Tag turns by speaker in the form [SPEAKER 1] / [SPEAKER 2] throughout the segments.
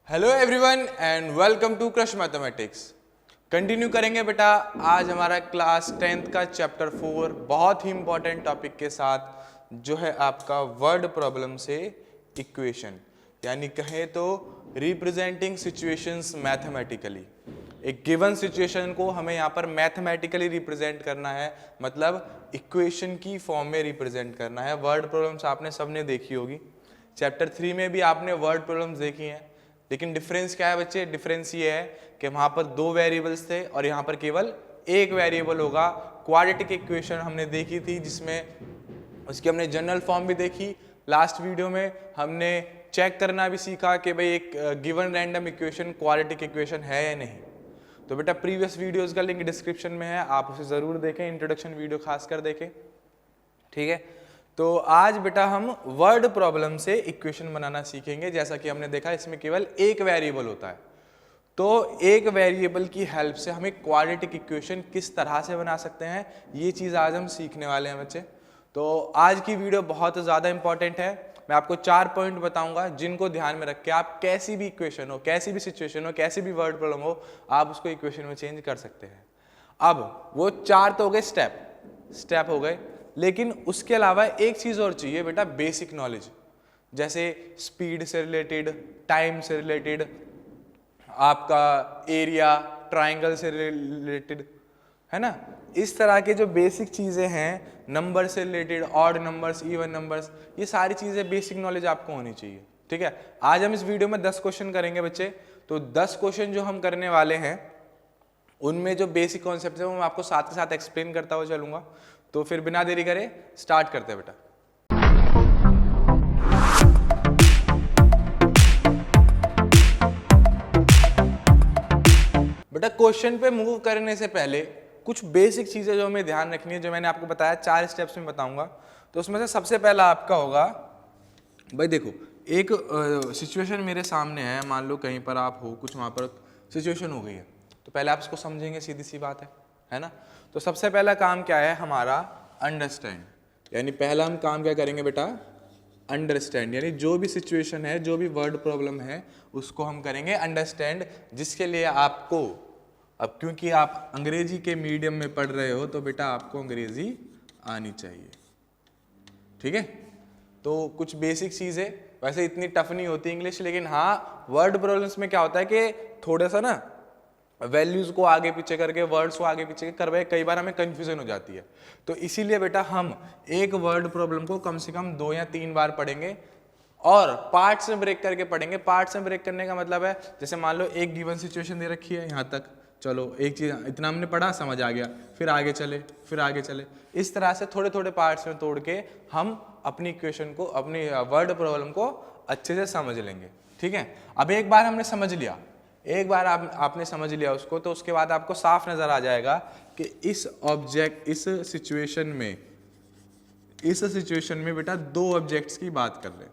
[SPEAKER 1] Hello everyone and welcome to crush mathematics. Continue करेंगे बेटा आज हमारा क्लास 10th का चैप्टर 4 बहुत ही इंपॉर्टेंट टॉपिक के साथ जो है आपका वर्ड प्रॉब्लम से इक्वेशन, यानी कहें तो रिप्रेजेंटिंग सिचुएशंस मैथमेटिकली। एक गिवन सिचुएशन को हमें यहाँ पर मैथमेटिकली रिप्रेजेंट करना है, मतलब इक्वेशन की फॉर्म में रिप्रेजेंट करना है। वर्ड प्रॉब्लम्स आपने सबने देखी होगी, चैप्टर 3 में भी आपने वर्ड प्रॉब्लम्स देखी हैं, लेकिन डिफरेंस क्या है बच्चे? डिफरेंस ये है कि वहां पर दो वेरिएबल्स थे और यहाँ पर केवल एक वेरिएबल होगा। क्वाड्रेटिक इक्वेशन हमने देखी थी जिसमें उसकी हमने जनरल फॉर्म भी देखी। लास्ट वीडियो में हमने चेक करना भी सीखा कि भाई एक given random equation quadratic equation है या नहीं। तो बेटा प्रीवियस वीडियोस का लिंक डिस्क्रिप्शन में है, आप उसे जरूर देखें, इंट्रोडक्शन वीडियो खासकर देखें, ठीक है। तो आज बेटा हम वर्ड प्रॉब्लम से इक्वेशन बनाना सीखेंगे। जैसा कि हमने देखा इसमें केवल एक वेरिएबल होता है, तो एक वेरिएबल की हेल्प से हम एक क्वाड्रेटिक इक्वेशन किस तरह से बना सकते हैं, ये चीज़ आज हम सीखने वाले हैं बच्चे। तो आज की वीडियो बहुत ज़्यादा इंपॉर्टेंट है। मैं आपको 4 पॉइंट बताऊंगा जिनको ध्यान में रख के आप कैसी भी इक्वेशन हो, कैसी भी सिचुएशन हो, कैसी भी वर्ड प्रॉब्लम हो, आप उसको इक्वेशन में चेंज कर सकते हैं। अब वो 4 तो हो गए स्टेप हो गए, लेकिन उसके अलावा एक चीज और चाहिए बेटा, बेसिक नॉलेज, जैसे स्पीड से रिलेटेड, टाइम से रिलेटेड, आपका एरिया, ट्राइंगल से रिलेटेड, है ना। इस तरह के जो बेसिक चीजें हैं, नंबर से related, odd numbers, even numbers, ये सारी चीजें बेसिक नॉलेज आपको होनी चाहिए, ठीक है। आज हम इस वीडियो में 10 क्वेश्चन करेंगे बच्चे। तो 10 क्वेश्चन जो हम करने वाले हैं उनमें जो बेसिक कॉन्सेप्ट है वो मैं आपको साथ के साथ एक्सप्लेन करता हुआ चलूंगा। तो फिर बिना देरी करे स्टार्ट करते हैं बेटा। बेटा क्वेश्चन पे मूव करने से पहले कुछ बेसिक चीजें जो हमें ध्यान रखनी है, जो मैंने आपको बताया 4 स्टेप्स में बताऊंगा। तो उसमें से सबसे पहला आपका होगा, भाई देखो एक सिचुएशन मेरे सामने है, मान लो कहीं पर आप हो, कुछ वहां पर सिचुएशन हो गई है, तो पहले आप इसको समझेंगे, सीधी सी बात है ना। तो सबसे पहला काम क्या है हमारा? अंडरस्टैंड, यानी पहला हम काम क्या करेंगे बेटा? अंडरस्टैंड, यानी जो भी सिचुएशन है, जो भी वर्ड प्रॉब्लम है, उसको हम करेंगे अंडरस्टैंड, जिसके लिए आपको, अब क्योंकि आप अंग्रेजी के मीडियम में पढ़ रहे हो तो बेटा आपको अंग्रेजी आनी चाहिए, ठीक है। तो कुछ बेसिक चीजें, वैसे इतनी टफ नहीं होती इंग्लिश, लेकिन हाँ वर्ड प्रॉब्लम्स में क्या होता है कि थोड़ा सा ना वैल्यूज को आगे पीछे करके, वर्ड्स को आगे पीछे करके कई बार हमें कंफ्यूजन हो जाती है। तो इसीलिए बेटा हम एक वर्ड प्रॉब्लम को कम से कम 2 या 3 बार पढ़ेंगे और पार्ट्स में ब्रेक करके पढ़ेंगे। पार्ट्स में ब्रेक करने का मतलब है, जैसे मान लो एक गिवन सिचुएशन दे रखी है, यहाँ तक चलो एक चीज इतना हमने पढ़ा, समझ आ गया, फिर आगे चले, फिर आगे चले, इस तरह से थोड़े थोड़े पार्ट्स में तोड़ के हम अपनी इक्वेशन को, अपनी वर्ड प्रॉब्लम को अच्छे से समझ लेंगे, ठीक है। अब एक बार हमने समझ लिया, एक बार आपने समझ लिया उसको, तो उसके बाद आपको साफ नजर आ जाएगा कि इस सिचुएशन में बेटा 2 ऑब्जेक्ट्स की बात कर रहे हैं,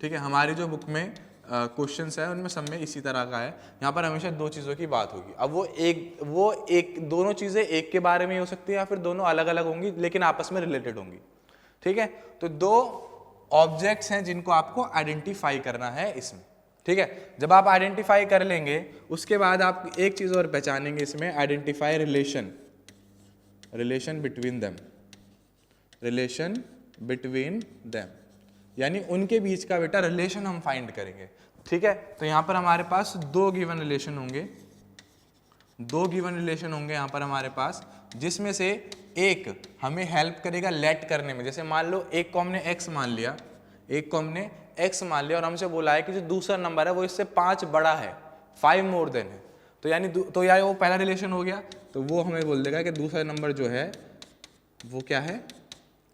[SPEAKER 1] ठीक है। हमारी जो बुक में क्वेश्चंस है उनमें सब में इसी तरह का है, यहाँ पर हमेशा 2 चीजों की बात होगी। अब वो एक दोनों चीजें एक के बारे में हो सकती है या फिर दोनों अलग अलग होंगी, लेकिन आपस में रिलेटेड होंगी, ठीक है। तो 2 ऑब्जेक्ट्स हैं जिनको आपको आइडेंटिफाई करना है इसमें, ठीक है। जब आप आइडेंटिफाई कर लेंगे उसके बाद आप एक चीज और पहचानेंगे इसमें, आइडेंटिफाई रिलेशन बिटवीन देम, यानी उनके बीच का बेटा रिलेशन हम फाइंड करेंगे, ठीक है। तो यहां पर हमारे पास 2 गिवन रिलेशन होंगे, 2 गिवन रिलेशन होंगे यहां पर हमारे पास, जिसमें से एक हमें हेल्प करेगा लेट करने में। जैसे मान लो एक को हमने x मान लिया, और हमसे बोला है कि जो दूसरा नंबर है वो इससे 5 बड़ा है, 5 मोर देन है, तो यानी यार वो पहला रिलेशन हो गया। तो वो हमें बोल देगा कि दूसरा नंबर जो है वो क्या है,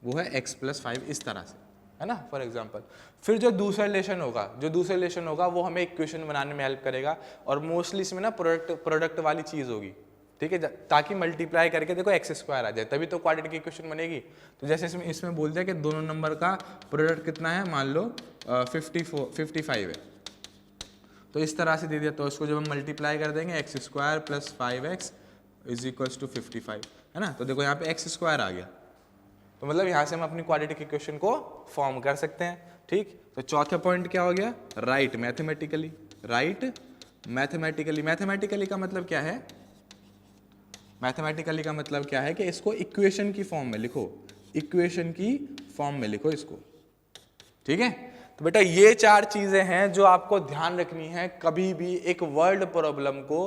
[SPEAKER 1] वो है x + 5, इस तरह से, है ना, फॉर एग्जाम्पल। फिर जो दूसरा रिलेशन होगा वो हमें इक्वेशन बनाने में हेल्प करेगा, और मोस्टली इसमें ना प्रोडक्ट वाली चीज होगी, ठीक है, ताकि मल्टीप्लाई करके देखो x² आ जाए, तभी तो क्वाड्रेटिक इक्वेशन बनेगी। तो जैसे इसमें बोल दिया कि दोनों नंबर का प्रोडक्ट कितना है, मान लो 55 है, तो इस तरह से दे दिया। तो इसको जब हम मल्टीप्लाई कर देंगे, x² + 5x = 55, है ना। तो देखो यहाँ पे x² आ गया, तो मतलब यहाँ से हम अपनी क्वाड्रेटिक इक्वेशन को फॉर्म कर सकते हैं, ठीक। तो चौथा पॉइंट क्या हो गया, right mathematically, right mathematically. Mathematically का मतलब क्या है, मैथमेटिकली का मतलब क्या है कि इसको इक्वेशन की फॉर्म में लिखो, इक्वेशन की फॉर्म में लिखो इसको, ठीक है। तो बेटा ये चार चीजें हैं जो आपको ध्यान रखनी है कभी भी एक वर्ड प्रॉब्लम को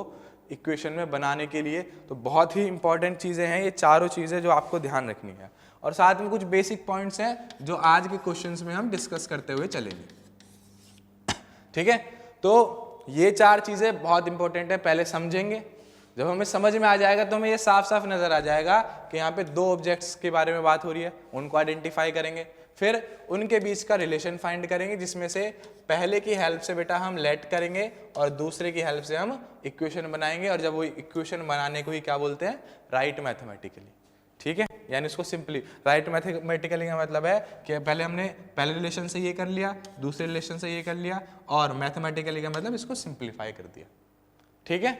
[SPEAKER 1] इक्वेशन में बनाने के लिए। तो बहुत ही इंपॉर्टेंट चीजें हैं ये चारों चीजें जो आपको ध्यान रखनी है, और साथ में कुछ बेसिक पॉइंट्स हैं जो आज के क्वेश्चंस में हम डिस्कस करते हुए चलेंगे, ठीक है। तो ये चार चीजें बहुत इंपॉर्टेंट है, पहले समझेंगे, जब हमें समझ में आ जाएगा तो हमें ये साफ साफ नजर आ जाएगा कि यहाँ पे दो ऑब्जेक्ट्स के बारे में बात हो रही है, उनको आइडेंटिफाई करेंगे, फिर उनके बीच का रिलेशन फाइंड करेंगे, जिसमें से पहले की हेल्प से बेटा हम लेट करेंगे और दूसरे की हेल्प से हम इक्वेशन बनाएंगे, और जब वो इक्वेशन बनाने को ही क्या बोलते हैं, राइट मैथमेटिकली, ठीक है। यानी इसको सिंपली राइट मैथमेटिकली का मतलब है कि पहले हमने पहले रिलेशन से ये कर लिया, दूसरे रिलेशन से ये कर लिया, और मैथमेटिकली का मतलब इसको सिंप्लीफाई कर दिया, ठीक है।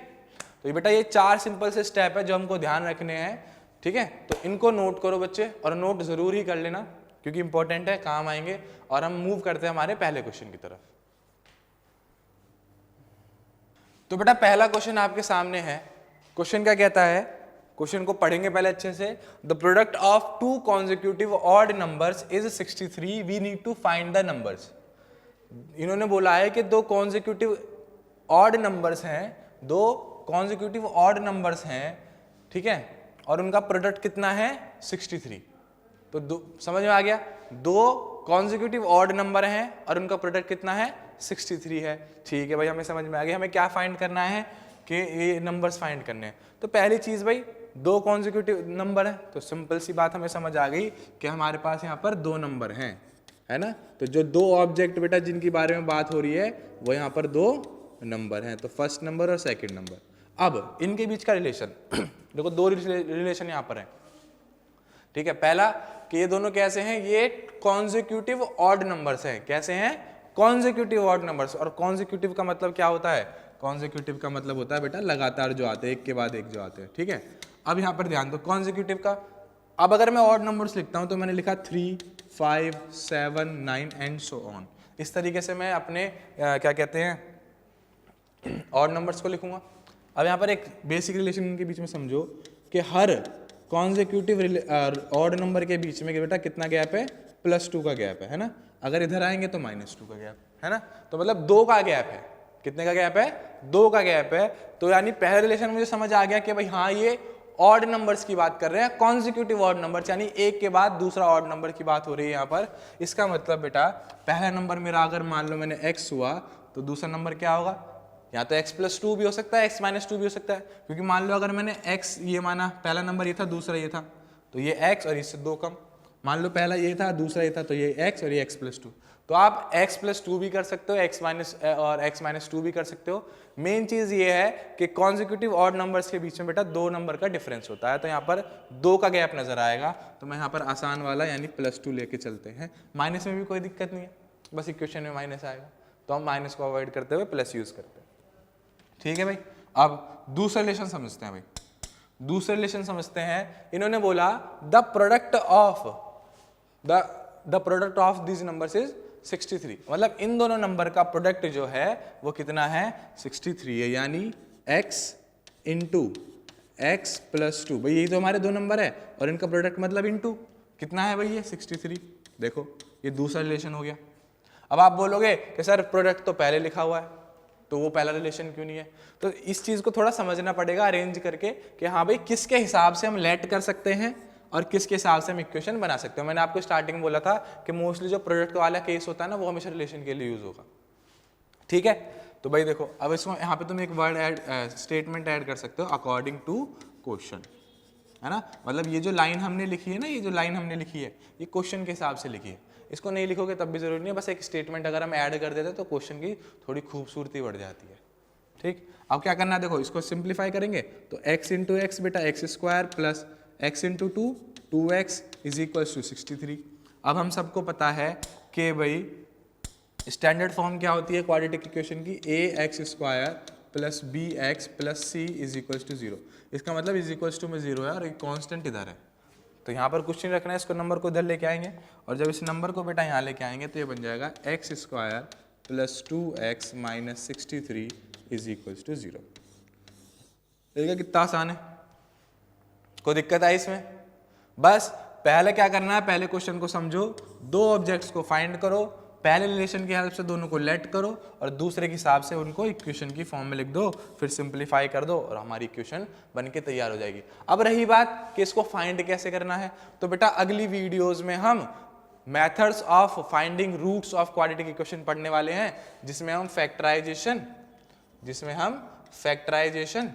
[SPEAKER 1] तो ये बेटा ये चार सिंपल से स्टेप है जो हमको ध्यान रखने हैं, ठीक है। तो इनको नोट करो बच्चे, और नोट जरूर ही कर लेना क्योंकि इंपॉर्टेंट है, काम आएंगे। और हम मूव करते हैं हमारे पहले क्वेश्चन की तरफ। तो बेटा पहला क्वेश्चन आपके सामने है, क्वेश्चन क्या कहता है, क्वेश्चन को पढ़ेंगे पहले अच्छे से। The product of two consecutive odd numbers is 63, we need to find the numbers. इन्होंने बोला है कि दो कॉन्जिक्यूटिव ऑड नंबर्स हैं, दो कॉन्जिक्यूटिव ऑड नंबर्स हैं, ठीक है, और उनका प्रोडक्ट कितना है, 63। तो समझ में आ गया, दो कॉन्जिक्यूटिव ऑड नंबर हैं और उनका प्रोडक्ट कितना है, 63 है, ठीक है भाई, हमें समझ में आ गया। हमें क्या फाइंड करना है कि ये नंबर्स फाइंड करने हैं। तो पहली चीज भाई दो कॉन्जिक्यूटिव नंबर है, तो सिंपल सी बात हमें समझ आ गई कि हमारे पास यहाँ पर दो नंबर हैं, है ना। तो जो दो ऑब्जेक्ट बेटा जिनके बारे में बात हो रही है वो यहाँ पर दो नंबर हैं, तो फर्स्ट नंबर और सेकंड नंबर। अब इनके बीच का रिलेशन देखो, दो रिलेशन यहाँ पर है, ठीक है। पहला कि ये दोनों कैसे हैं, ये कॉन्जिक्यूटिव ऑड नंबर्स हैं, कैसे हैं, कॉन्जिक्यूटिव ऑड नंबर्स। और कॉन्जिक्यूटिव का मतलब क्या होता है, कॉन्जिक्यूटिव का मतलब होता है बेटा लगातार जो आते हैं, एक के बाद एक जो आते हैं, ठीक है। अब यहाँ पर ध्यान दो कॉन्जिक्यूटिव का। अब अगर मैं ऑड नंबर्स लिखता हूँ तो मैंने लिखा 3, 5, 7, 9 एंड सो ऑन। इस तरीके से मैं अपने क्या कहते हैं ऑड नंबर्स को लिखूंगा। अब यहाँ पर एक बेसिक रिलेशन इनके बीच में समझो कि हर कॉन्जिक्यूटिव ऑड नंबर के बीच में बेटा कितना गैप है, +2 का गैप है ना। अगर इधर आएंगे तो -2 का गैप है ना, तो मतलब 2 का गैप है। कितने का गैप है, 2 का गैप है। तो यानी पहला रिलेशन मुझे समझ आ गया कि भाई हाँ ये ऑड नंबर्स की बात कर रहे हैं, कॉन्जिक्यूटिव ऑड नंबर्स, यानी एक के बाद दूसरा ऑड नंबर की बात हो रही है यहाँ पर। इसका मतलब बेटा पहला नंबर मेरा अगर मान लो मैंने x हुआ तो दूसरा नंबर क्या होगा, या तो x+2 भी हो सकता है, x-2 भी हो सकता है, क्योंकि मान लो अगर मैंने x ये माना, पहला नंबर ये था, दूसरा ये था, तो ये x और इससे 2 कम। मान लो पहला ये था, दूसरा ये था, तो ये x और ये x+2। तो आप x+2 भी कर सकते हो, और x-2 भी कर सकते हो। मेन चीज ये है कि कॉन्जिक्यूटिव ऑड नंबर्स के बीच में बेटा 2 नंबर का डिफरेंस होता है, तो यहाँ पर 2 का गैप नजर आएगा। तो मैं यहाँ पर आसान वाला यानी +2 लेके चलते हैं। माइनस में भी कोई दिक्कत नहीं है, बस इक्वेशन में माइनस आएगा, तो हम माइनस को अवॉइड करते हुए प्लस यूज करते हैं, ठीक है भाई। अब दूसरा रिलेशन समझते हैं भाई, दूसरा रिलेशन समझते हैं। इन्होंने बोला the product of this numbers is 63, मतलब इन दोनों नंबर का प्रोडक्ट जो है वो कितना है, 63 है, यानी x इंटू x+2। भाई यही तो हमारे दो नंबर है और इनका प्रोडक्ट मतलब इंटू कितना है भाई, ये 63। देखो ये दूसरा रिलेशन हो गया। अब आप बोलोगे कि सर प्रोडक्ट तो पहले लिखा हुआ है, तो वो पहला रिलेशन क्यों नहीं है। तो इस चीज को थोड़ा समझना पड़ेगा अरेंज करके कि हाँ भाई किसके हिसाब से हम लेट कर सकते हैं और किसके हिसाब से हम इक्वेशन बना सकते हैं। मैंने आपको स्टार्टिंग में बोला था कि मोस्टली जो प्रोडक्ट वाला केस होता है ना वो हमेशा रिलेशन के लिए यूज होगा, ठीक है। तो भाई देखो अब इसमें यहाँ पे तुम एक वर्ड स्टेटमेंट ऐड कर सकते हो, अकॉर्डिंग टू क्वेश्चन, है ना। मतलब ये जो लाइन हमने लिखी है ना, ये जो लाइन हमने लिखी है ये क्वेश्चन के हिसाब से लिखी है। इसको नहीं लिखोगे तब भी जरूरी नहीं है, बस एक स्टेटमेंट अगर हम ऐड कर देते तो क्वेश्चन की थोड़ी खूबसूरती बढ़ जाती है, ठीक। अब क्या करना है, देखो इसको सिंप्लीफाई करेंगे तो x इंटू एक्स बेटा x² plus x into 2x is equal to 63। अब हम सबको पता है कि भाई स्टैंडर्ड फॉर्म क्या होती है क्वाड्रेटिक इक्वेशन की, ax² plus bx plus c is equal to 0। इसका मतलब इज इक्वल टू में 0 है और एक कांस्टेंट इधर है, तो यहाँ पर कुछ नहीं रखना है, इसको नंबर को इधर लेके आएंगे और जब इस नंबर को बेटा यहाँ लेके आएंगे तो ये बन जाएगा x square plus 2x minus 63 is equals to 0। देखिए कितना आसान है, कोई दिक्कत आई इसमें? बस पहले क्या करना है, पहले क्वेश्चन को समझो, दो ऑब्जेक्ट्स को फाइंड करो, पहले रिलेशन की हेल्प से दोनों को लेट करो और दूसरे के हिसाब से उनको इक्वेशन की फॉर्म में लिख दो, फिर सिंपलीफाई कर दो और हमारी इक्वेशन बन के तैयार हो जाएगी। अब रही बात कि इसको फाइंड कैसे करना है, तो बेटा अगली वीडियोस में हम methods of finding roots of quadratic equation पढ़ने वाले हैं, जिसमें हम फैक्टराइजेशन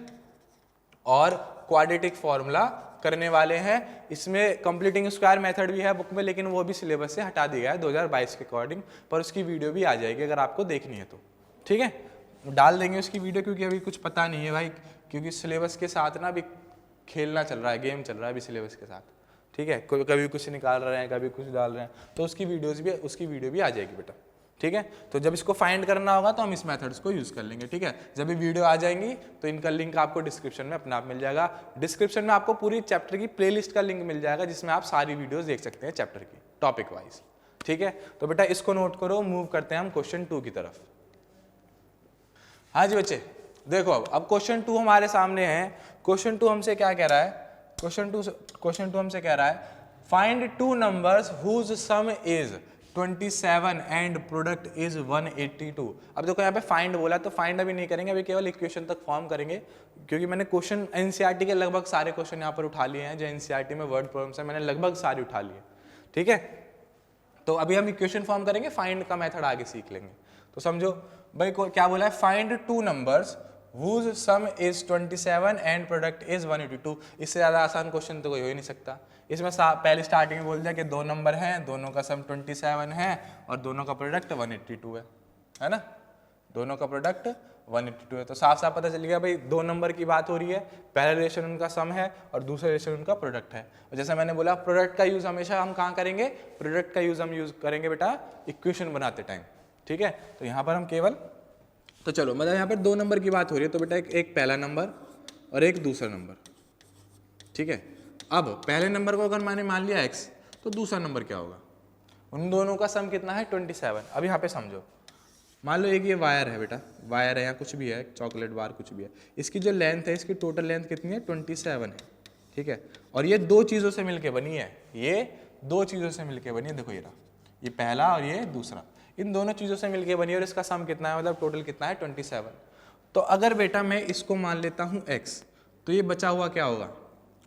[SPEAKER 1] और क्वाड्रेटिक फॉर्मूला करने वाले हैं। इसमें कंप्लीटिंग स्क्वायर मेथड भी है बुक में, लेकिन वो भी सिलेबस से हटा दिया है 2022 के अकॉर्डिंग, पर उसकी वीडियो भी आ जाएगी अगर आपको देखनी है तो, ठीक है, डाल देंगे उसकी वीडियो, क्योंकि अभी कुछ पता नहीं है भाई, क्योंकि सिलेबस के साथ ना अभी खेलना चल रहा है, गेम चल रहा है अभी सिलेबस के साथ, ठीक है, कभी कुछ निकाल रहे हैं, कभी कुछ डाल रहे हैं, तो उसकी वीडियो भी आ जाएगी बेटा, ठीक है। तो जब इसको फाइंड करना होगा तो हम इस मेथड्स को यूज कर लेंगे, ठीक है। जब भी वीडियो आ जाएंगी तो इनका लिंक आपको डिस्क्रिप्शन में अपने आप मिल जाएगा। डिस्क्रिप्शन में आपको पूरी चैप्टर की प्लेलिस्ट का लिंक मिल जाएगा, जिसमें आप सारी वीडियोस देख सकते हैं चैप्टर की टॉपिक वाइज, ठीक है। तो बेटा इसको नोट करो, मूव करते हैं हम क्वेश्चन 2 की तरफ। हाँ जी बच्चे, देखो अब क्वेश्चन 2 हमारे सामने है। क्वेश्चन 2 हमसे क्या कह रहा है, क्वेश्चन 2 हमसे कह रहा है find two numbers whose sum is 27 and product is 182। अब देखो यहाँ पे फाइंड बोला, तो फाइंड अभी नहीं करेंगे, अभी केवल इक्वेशन तक फॉर्म करेंगे, क्योंकि मैंने क्वेश्चन एनसीईआरटी के लगभग सारे क्वेश्चन यहाँ पर उठा लिए हैं, जो एनसीईआरटी में वर्ड प्रॉब्लम्स है मैंने लगभग सारे उठा लिए, ठीक है। तो अभी हम इक्वेशन फॉर्म करेंगे, फाइंड का मेथड आगे सीख लेंगे। तो समझो भाई क्या बोला है, find two numbers whose sum is 27 and product is 182। इससे ज़्यादा आसान क्वेश्चन तो कोई हो ही नहीं सकता। इसमें पहले स्टार्टिंग में बोल दिया कि दो नंबर हैं, दोनों का सम 27 है और दोनों का प्रोडक्ट 182 है ना, दोनों का प्रोडक्ट 182 है। तो साफ साफ पता चल गया भाई दो नंबर की बात हो रही है, पहला रिलेशन उनका सम है और दूसरा रिलेशन उनका प्रोडक्ट है। और जैसे मैंने बोला प्रोडक्ट का यूज हमेशा हम कहाँ करेंगे, प्रोडक्ट का यूज हम यूज करेंगे बेटा इक्वेशन बनाते टाइम, ठीक है। तो यहाँ पर हम केवल, तो चलो मतलब यहाँ पर दो नंबर की बात हो रही है, तो बेटा एक पहला नंबर और एक दूसरा नंबर, ठीक है। अब पहले नंबर को अगर मैंने मान लिया x, तो दूसरा नंबर क्या होगा, उन दोनों का सम कितना है 27। अब यहाँ पे समझो, मान लो एक ये वायर है बेटा, वायर है या कुछ भी है, चॉकलेट बार कुछ भी है, इसकी जो लेंथ है, इसकी टोटल लेंथ कितनी है 27 है, ठीक है। और ये दो चीज़ों से मिलके बनी है, ये दो चीज़ों से मिलके बनी है, देखो ये रहा, ये पहला और ये दूसरा, इन दोनों चीज़ों से मिलके बनी है और इसका सम कितना है, मतलब टोटल कितना है 27। तो अगर बेटा मैं इसको मान लेता हूँ x, तो ये बचा हुआ क्या होगा,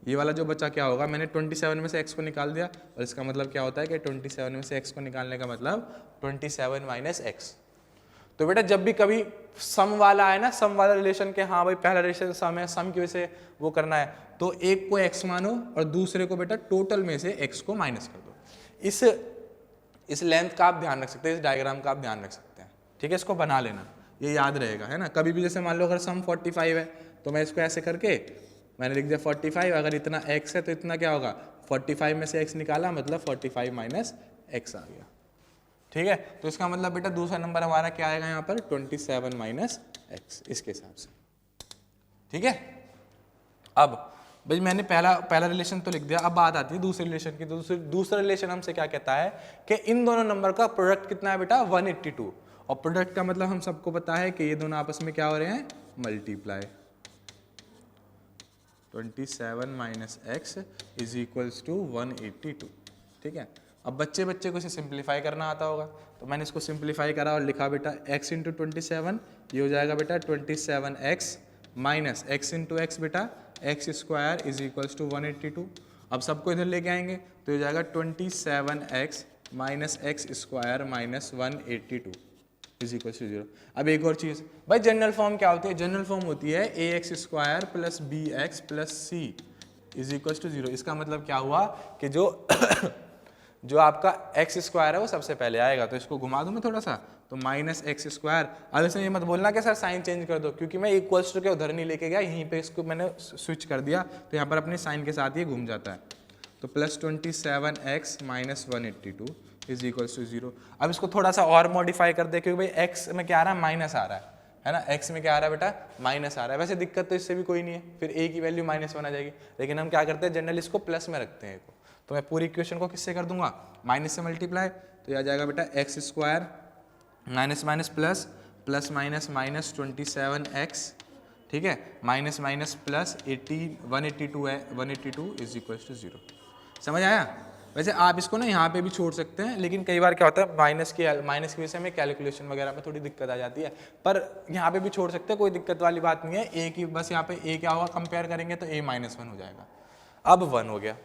[SPEAKER 1] ये वाला जो बचा क्या होगा, मैंने 27 में से x को निकाल दिया और इसका मतलब क्या होता है कि 27 में से x को निकालने का मतलब 27 माइनस x। तो बेटा जब भी कभी सम वाला आए ना, सम वाला रिलेशन के, हाँ भाई पहला रिलेशन सम है, सम की वजह से वो करना है, तो एक को x मानो और दूसरे को बेटा टोटल में से x को माइनस कर दो। इस लेंथ का आप ध्यान रख सकते हैं, इस डायग्राम का आप ध्यान रख सकते हैं, ठीक है। इसको बना लेना, ये याद रहेगा, है ना। कभी भी जैसे मान लो अगर सम 45 है, तो मैं इसको ऐसे करके मैंने लिख दिया 45, अगर इतना x है तो इतना क्या होगा, 45 में से x निकाला, मतलब 45 माइनस x आ गया, ठीक है। तो इसका मतलब बेटा दूसरा नंबर हमारा क्या आएगा यहाँ पर 27 माइनस x, इसके हिसाब से, ठीक है। अब भाई मैंने पहला रिलेशन तो लिख दिया, अब बात आती है दूसरे रिलेशन की। तो दूसरा रिलेशन हमसे क्या कहता है कि इन दोनों नंबर का प्रोडक्ट कितना है बेटा 182, और प्रोडक्ट का मतलब हम सबको पता है कि ये दोनों आपस में क्या हो रहे हैं, multiply. 27 minus x is equals to 182, ठीक है। अब बच्चे को इसे सिंप्लीफाई करना आता होगा, तो मैंने इसको सिंप्लीफाई करा और लिखा बेटा x इंटू 27, ये हो जाएगा बेटा 27x minus x into x बेटा x square is equals to 182। अब सबको इधर लेके आएंगे तो हो जाएगा 27x minus x square minus 182 is equals to 0। अब एक और चीज़ भाई, जनरल फॉर्म क्या होती है, जनरल फॉर्म होती है ax square plus bx plus c is equals to 0। इसका मतलब क्या हुआ कि जो आपका एक्स स्क्वायर है वो सबसे पहले आएगा, तो इसको घुमा दूं मैं थोड़ा सा, तो माइनस एक्स स्क्वायर। अब इसमें ये मत बोलना कि सर साइन चेंज कर दो, क्योंकि मैं इक्वल्स टू के उधर नहीं लेके गया, यहीं पे इसको मैंने स्विच कर दिया, तो यहाँ पर अपने साइन के साथ ये घूम जाता है। तो plus 27x minus 182 is equals to 0। अब इसको थोड़ा सा और मॉडिफाई कर दे, क्योंकि भाई एक्स में क्या आ रहा है, माइनस आ रहा है ना, एक्स में क्या आ रहा है बेटा, माइनस आ रहा है। वैसे दिक्कत तो इससे भी कोई नहीं है, फिर a की वैल्यू -1 आ जाएगी, लेकिन हम क्या करते हैं जनरल इसको प्लस में रखते हैं, तो मैं पूरी इक्वेशन को किससे कर दूंगा, माइनस से मल्टीप्लाई, तो यह आ जाएगा बेटा x square minus minus plus, plus minus minus 27x, ठीक है, माइनस माइनस प्लस 182 है, 182 इज इक्वल टू 0। समझ आया। वैसे आप इसको ना यहाँ पे भी छोड़ सकते हैं, लेकिन कई बार क्या होता है माइनस की वजह से हमें कैलकुलेशन वगैरह में थोड़ी दिक्कत आ जाती है, पर यहाँ पे भी छोड़ सकते हैं, कोई दिक्कत वाली बात नहीं है। ए की बस यहाँ पे ए क्या होगा, कंपेयर करेंगे तो a माइनस 1 हो जाएगा, अब 1 हो गया,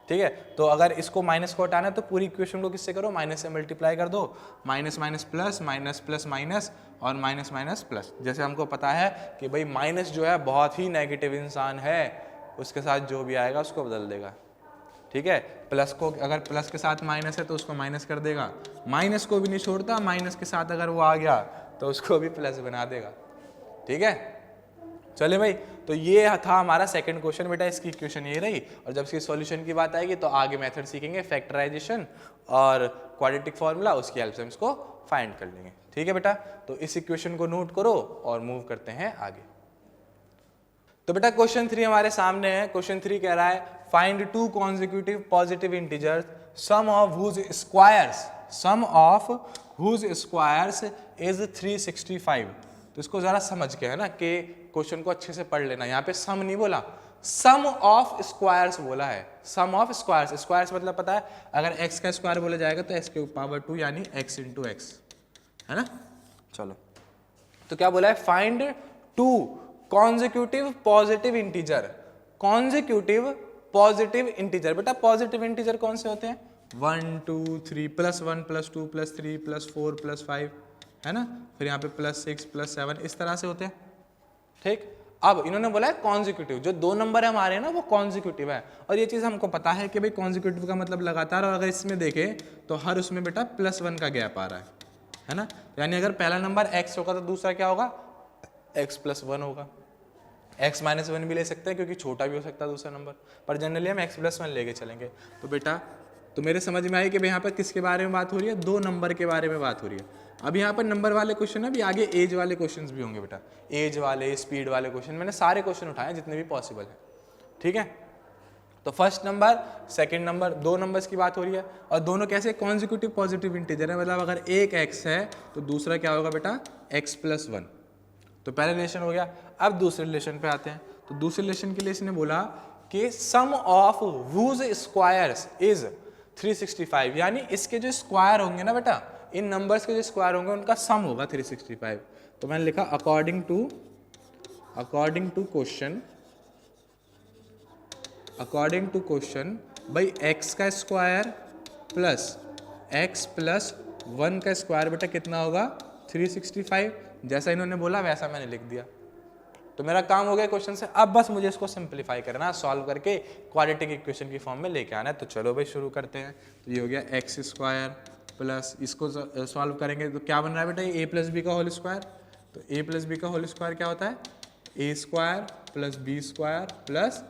[SPEAKER 1] ठीक है। तो अगर इसको माइनस को हटाना है तो पूरी इक्वेशन को किससे करो, माइनस से मल्टीप्लाई कर दो, minus minus plus, minus plus minus और माइनस माइनस प्लस। जैसे हमको पता है कि भाई माइनस जो है बहुत ही नेगेटिव इंसान है, उसके साथ जो भी आएगा उसको बदल देगा, ठीक है। प्लस को अगर प्लस के साथ माइनस है तो उसको माइनस कर देगा, माइनस को भी नहीं छोड़ता, माइनस के साथ अगर वो आ गया तो उसको भी प्लस बना देगा, ठीक है। चले भाई, तो ये था हमारा सेकंड क्वेश्चन बेटा, इसकी इक्वेशन ये रही। और जब इसकी सॉल्यूशन की बात आएगी तो आगे मेथड सीखेंगे फैक्टराइजेशन और क्वाड्रेटिक फॉर्मूला, उसकी हेल्प से हम इसको फाइंड कर लेंगे, ठीक है बेटा। तो इस इक्वेशन को नोट करो और मूव करते हैं आगे। तो बेटा क्वेश्चन 3 हमारे सामने है। क्वेश्चन 3 कह रहा है find two consecutive positive integers sum of whose squares is 365। तो इसको जरा समझ के है ना कि क्वेश्चन को अच्छे से पढ़ लेना। यहाँ पे सम नहीं बोला, सम ऑफ स्क्वायर्स बोला है, सम ऑफ स्क्वायर्स। स्क्वायर्स मतलब पता है, अगर x का स्क्वायर बोला जाएगा तो x के पावर 2 यानी x इंटू एक्स, है ना। चलो, तो क्या बोला है, find two consecutive positive integer. Consecutive positive integer, बेटा पॉजिटिव इंटीजर कौन से होते हैं, 1 2 3 plus 1 plus 2 plus 3 plus 4 plus 5, है ना। फिर यहाँ पे प्लस 6 प्लस 7 इस तरह से होते हैं, ठीक। अब इन्होंने बोला है कॉन्जिक्यूटिव, जो दो नंबर है हमारे ना वो कॉन्जिक्यूटिव है। और ये चीज हमको पता है कि भाई कॉन्जिक्यूटिव का मतलब लगातार, और अगर इसमें देखें तो हर उसमें बेटा +1 का गैप आ रहा है ना। यानी अगर पहला नंबर x होगा तो दूसरा क्या होगा, x + 1 होगा। x - 1 भी ले सकते हैं क्योंकि छोटा भी हो सकता है दूसरा नंबर, पर जनरली हम x + 1 लेके चलेंगे। तो बेटा तो मेरे समझ में आई कि भाई यहाँ पर किसके बारे में बात हो रही है, दो नंबर के बारे में बात हो रही है। अब यहाँ पर नंबर वाले क्वेश्चन है, अभी आगे एज वाले क्वेश्चंस भी होंगे बेटा, एज वाले, स्पीड वाले क्वेश्चन, मैंने सारे क्वेश्चन उठाए जितने भी पॉसिबल है, ठीक है। तो फर्स्ट नंबर, सेकंड नंबर, दो नंबर्स की बात हो रही है, और दोनों कैसे, कॉन्जिक्यूटिव पॉजिटिव इंटीजर है, मतलब अगर एक x है तो दूसरा क्या होगा बेटा, x + 1। तो पहले रिलेशन हो गया। अब दूसरे रिलेशन पे आते हैं। तो दूसरे रिलेशन के लिए इसने बोला कि सम ऑफ हुज स्क्वायर्स इज 365, यानी इसके जो स्क्वायर होंगे ना बेटा, इन नंबर्स के जो स्क्वायर होंगे उनका सम होगा 365। तो मैंने लिखा अकॉर्डिंग टू क्वेश्चन भाई x का स्क्वायर प्लस x + 1 का स्क्वायर बेटा कितना होगा, 365। जैसा इन्होंने बोला वैसा मैंने लिख दिया। तो मेरा काम हो गया क्वेश्चन से। अब बस मुझे इसको सिंप्लीफाई करना, सॉल्व करके क्वाड्रेटिक इक्वेशन की फॉर्म में लेके आना है। तो चलो भाई शुरू करते हैं। तो ये हो गया x² प्लस, इसको सॉल्व करेंगे तो क्या बन रहा है बेटा, a + b का होल स्क्वायर। तो a + b का होल स्क्वायर क्या होता है, a² + b² प्लस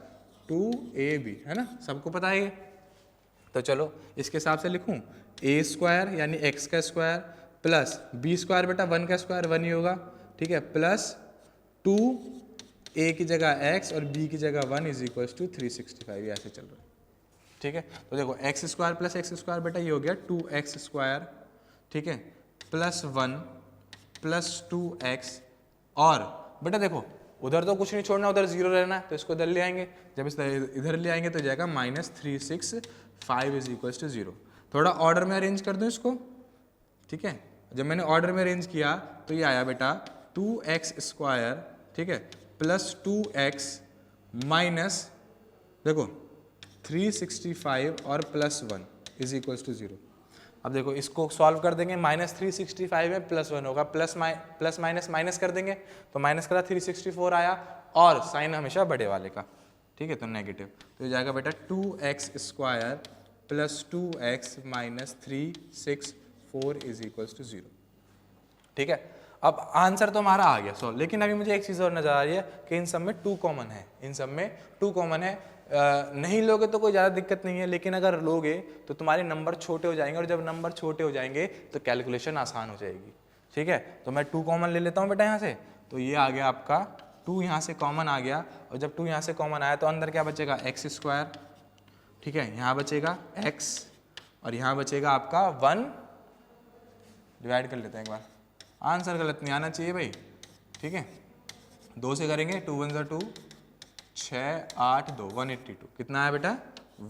[SPEAKER 1] 2ab, है ना, सबको पता है ये। तो चलो इसके हिसाब से लिखूं, a² यानी x का स्क्वायर प्लस b² बेटा 1 का स्क्वायर 1 ही होगा, ठीक है, प्लस 2 a की जगह x और b की जगह 1 इज इक्वल टू 365, ऐसे चल रहा है, ठीक है। तो देखो x² प्लस x² बेटा ये हो गया 2x², ठीक है, प्लस 1 प्लस 2x, और बेटा देखो उधर तो कुछ नहीं छोड़ना, उधर 0 रहना है, तो इसको इधर ले आएंगे। जब इस इधर ले आएंगे तो जाएगा -365 इज इक्वल टू 0। थोड़ा ऑर्डर में अरेंज कर दूं इसको, ठीक है। जब मैंने ऑर्डर में अरेंज किया तो ये आया बेटा 2x², ठीक है, प्लस 2x माइनस देखो 365 और प्लस 1 इज इक्वल टू 0। अब देखो इसको सॉल्व कर देंगे, -365 में +1 होगा, प्लस माइनस माइनस कर देंगे तो माइनस करा 364 आया, और साइन हमेशा बड़े वाले का, ठीक है, तो नेगेटिव। तो जाएगा बेटा 2x² plus 2x minus 364 is equal to 0, ठीक है। अब आंसर तो हमारा आ गया सॉल्व, लेकिन अभी मुझे एक चीज़ और नजर आ रही है कि इन सब में 2 कॉमन है, इन सब में 2 कॉमन है। नहीं लोगे तो कोई ज़्यादा दिक्कत नहीं है, लेकिन अगर लोगे तो तुम्हारे नंबर छोटे हो जाएंगे, और जब नंबर छोटे हो जाएंगे तो कैलकुलेशन आसान हो जाएगी, ठीक है। तो मैं 2 कॉमन ले लेता हूँ बेटा यहाँ से। तो ये आ गया आपका 2 यहाँ से कॉमन आ गया, और जब 2 यहाँ से कॉमन आया तो अंदर क्या बचेगा, x²। ठीक है, यहाँ बचेगा x और यहाँ बचेगा आपका 1, डिवाइड कर लेते हैं एक बार, आंसर गलत नहीं आना चाहिए भाई, ठीक है, 2 से करेंगे, 2 1 2, 6 8 2, 182, कितना आया बेटा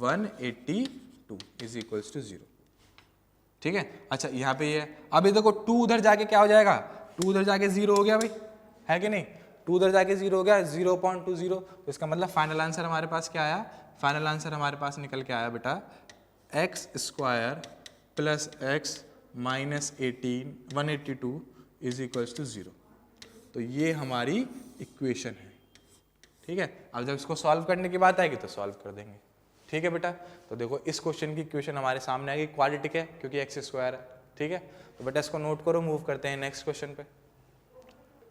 [SPEAKER 1] 182 इज इक्वल्स टू 0, ठीक है। अच्छा यहाँ पे ये अब ये देखो 2 उधर जाके क्या हो जाएगा, 2 उधर जाके 0 हो गया भाई, है कि नहीं, 2 उधर जाके 0 हो गया, 0.20, तो इसका मतलब फाइनल आंसर हमारे पास क्या आया, फाइनल आंसर हमारे पास निकल के आया बेटा x square plus x minus 182 is equals to 0। तो ये हमारी इक्वेशन है, ठीक है। अब जब इसको सॉल्व करने की बात आएगी तो सॉल्व कर देंगे, ठीक है बेटा। तो देखो इस क्वेश्चन की इक्वेशन हमारे सामने आएगी, क्वाड्रेटिक है क्योंकि एक्स स्क्वायर है, ठीक है। तो बेटा इसको नोट करो, मूव करते हैं नेक्स्ट क्वेश्चन पे।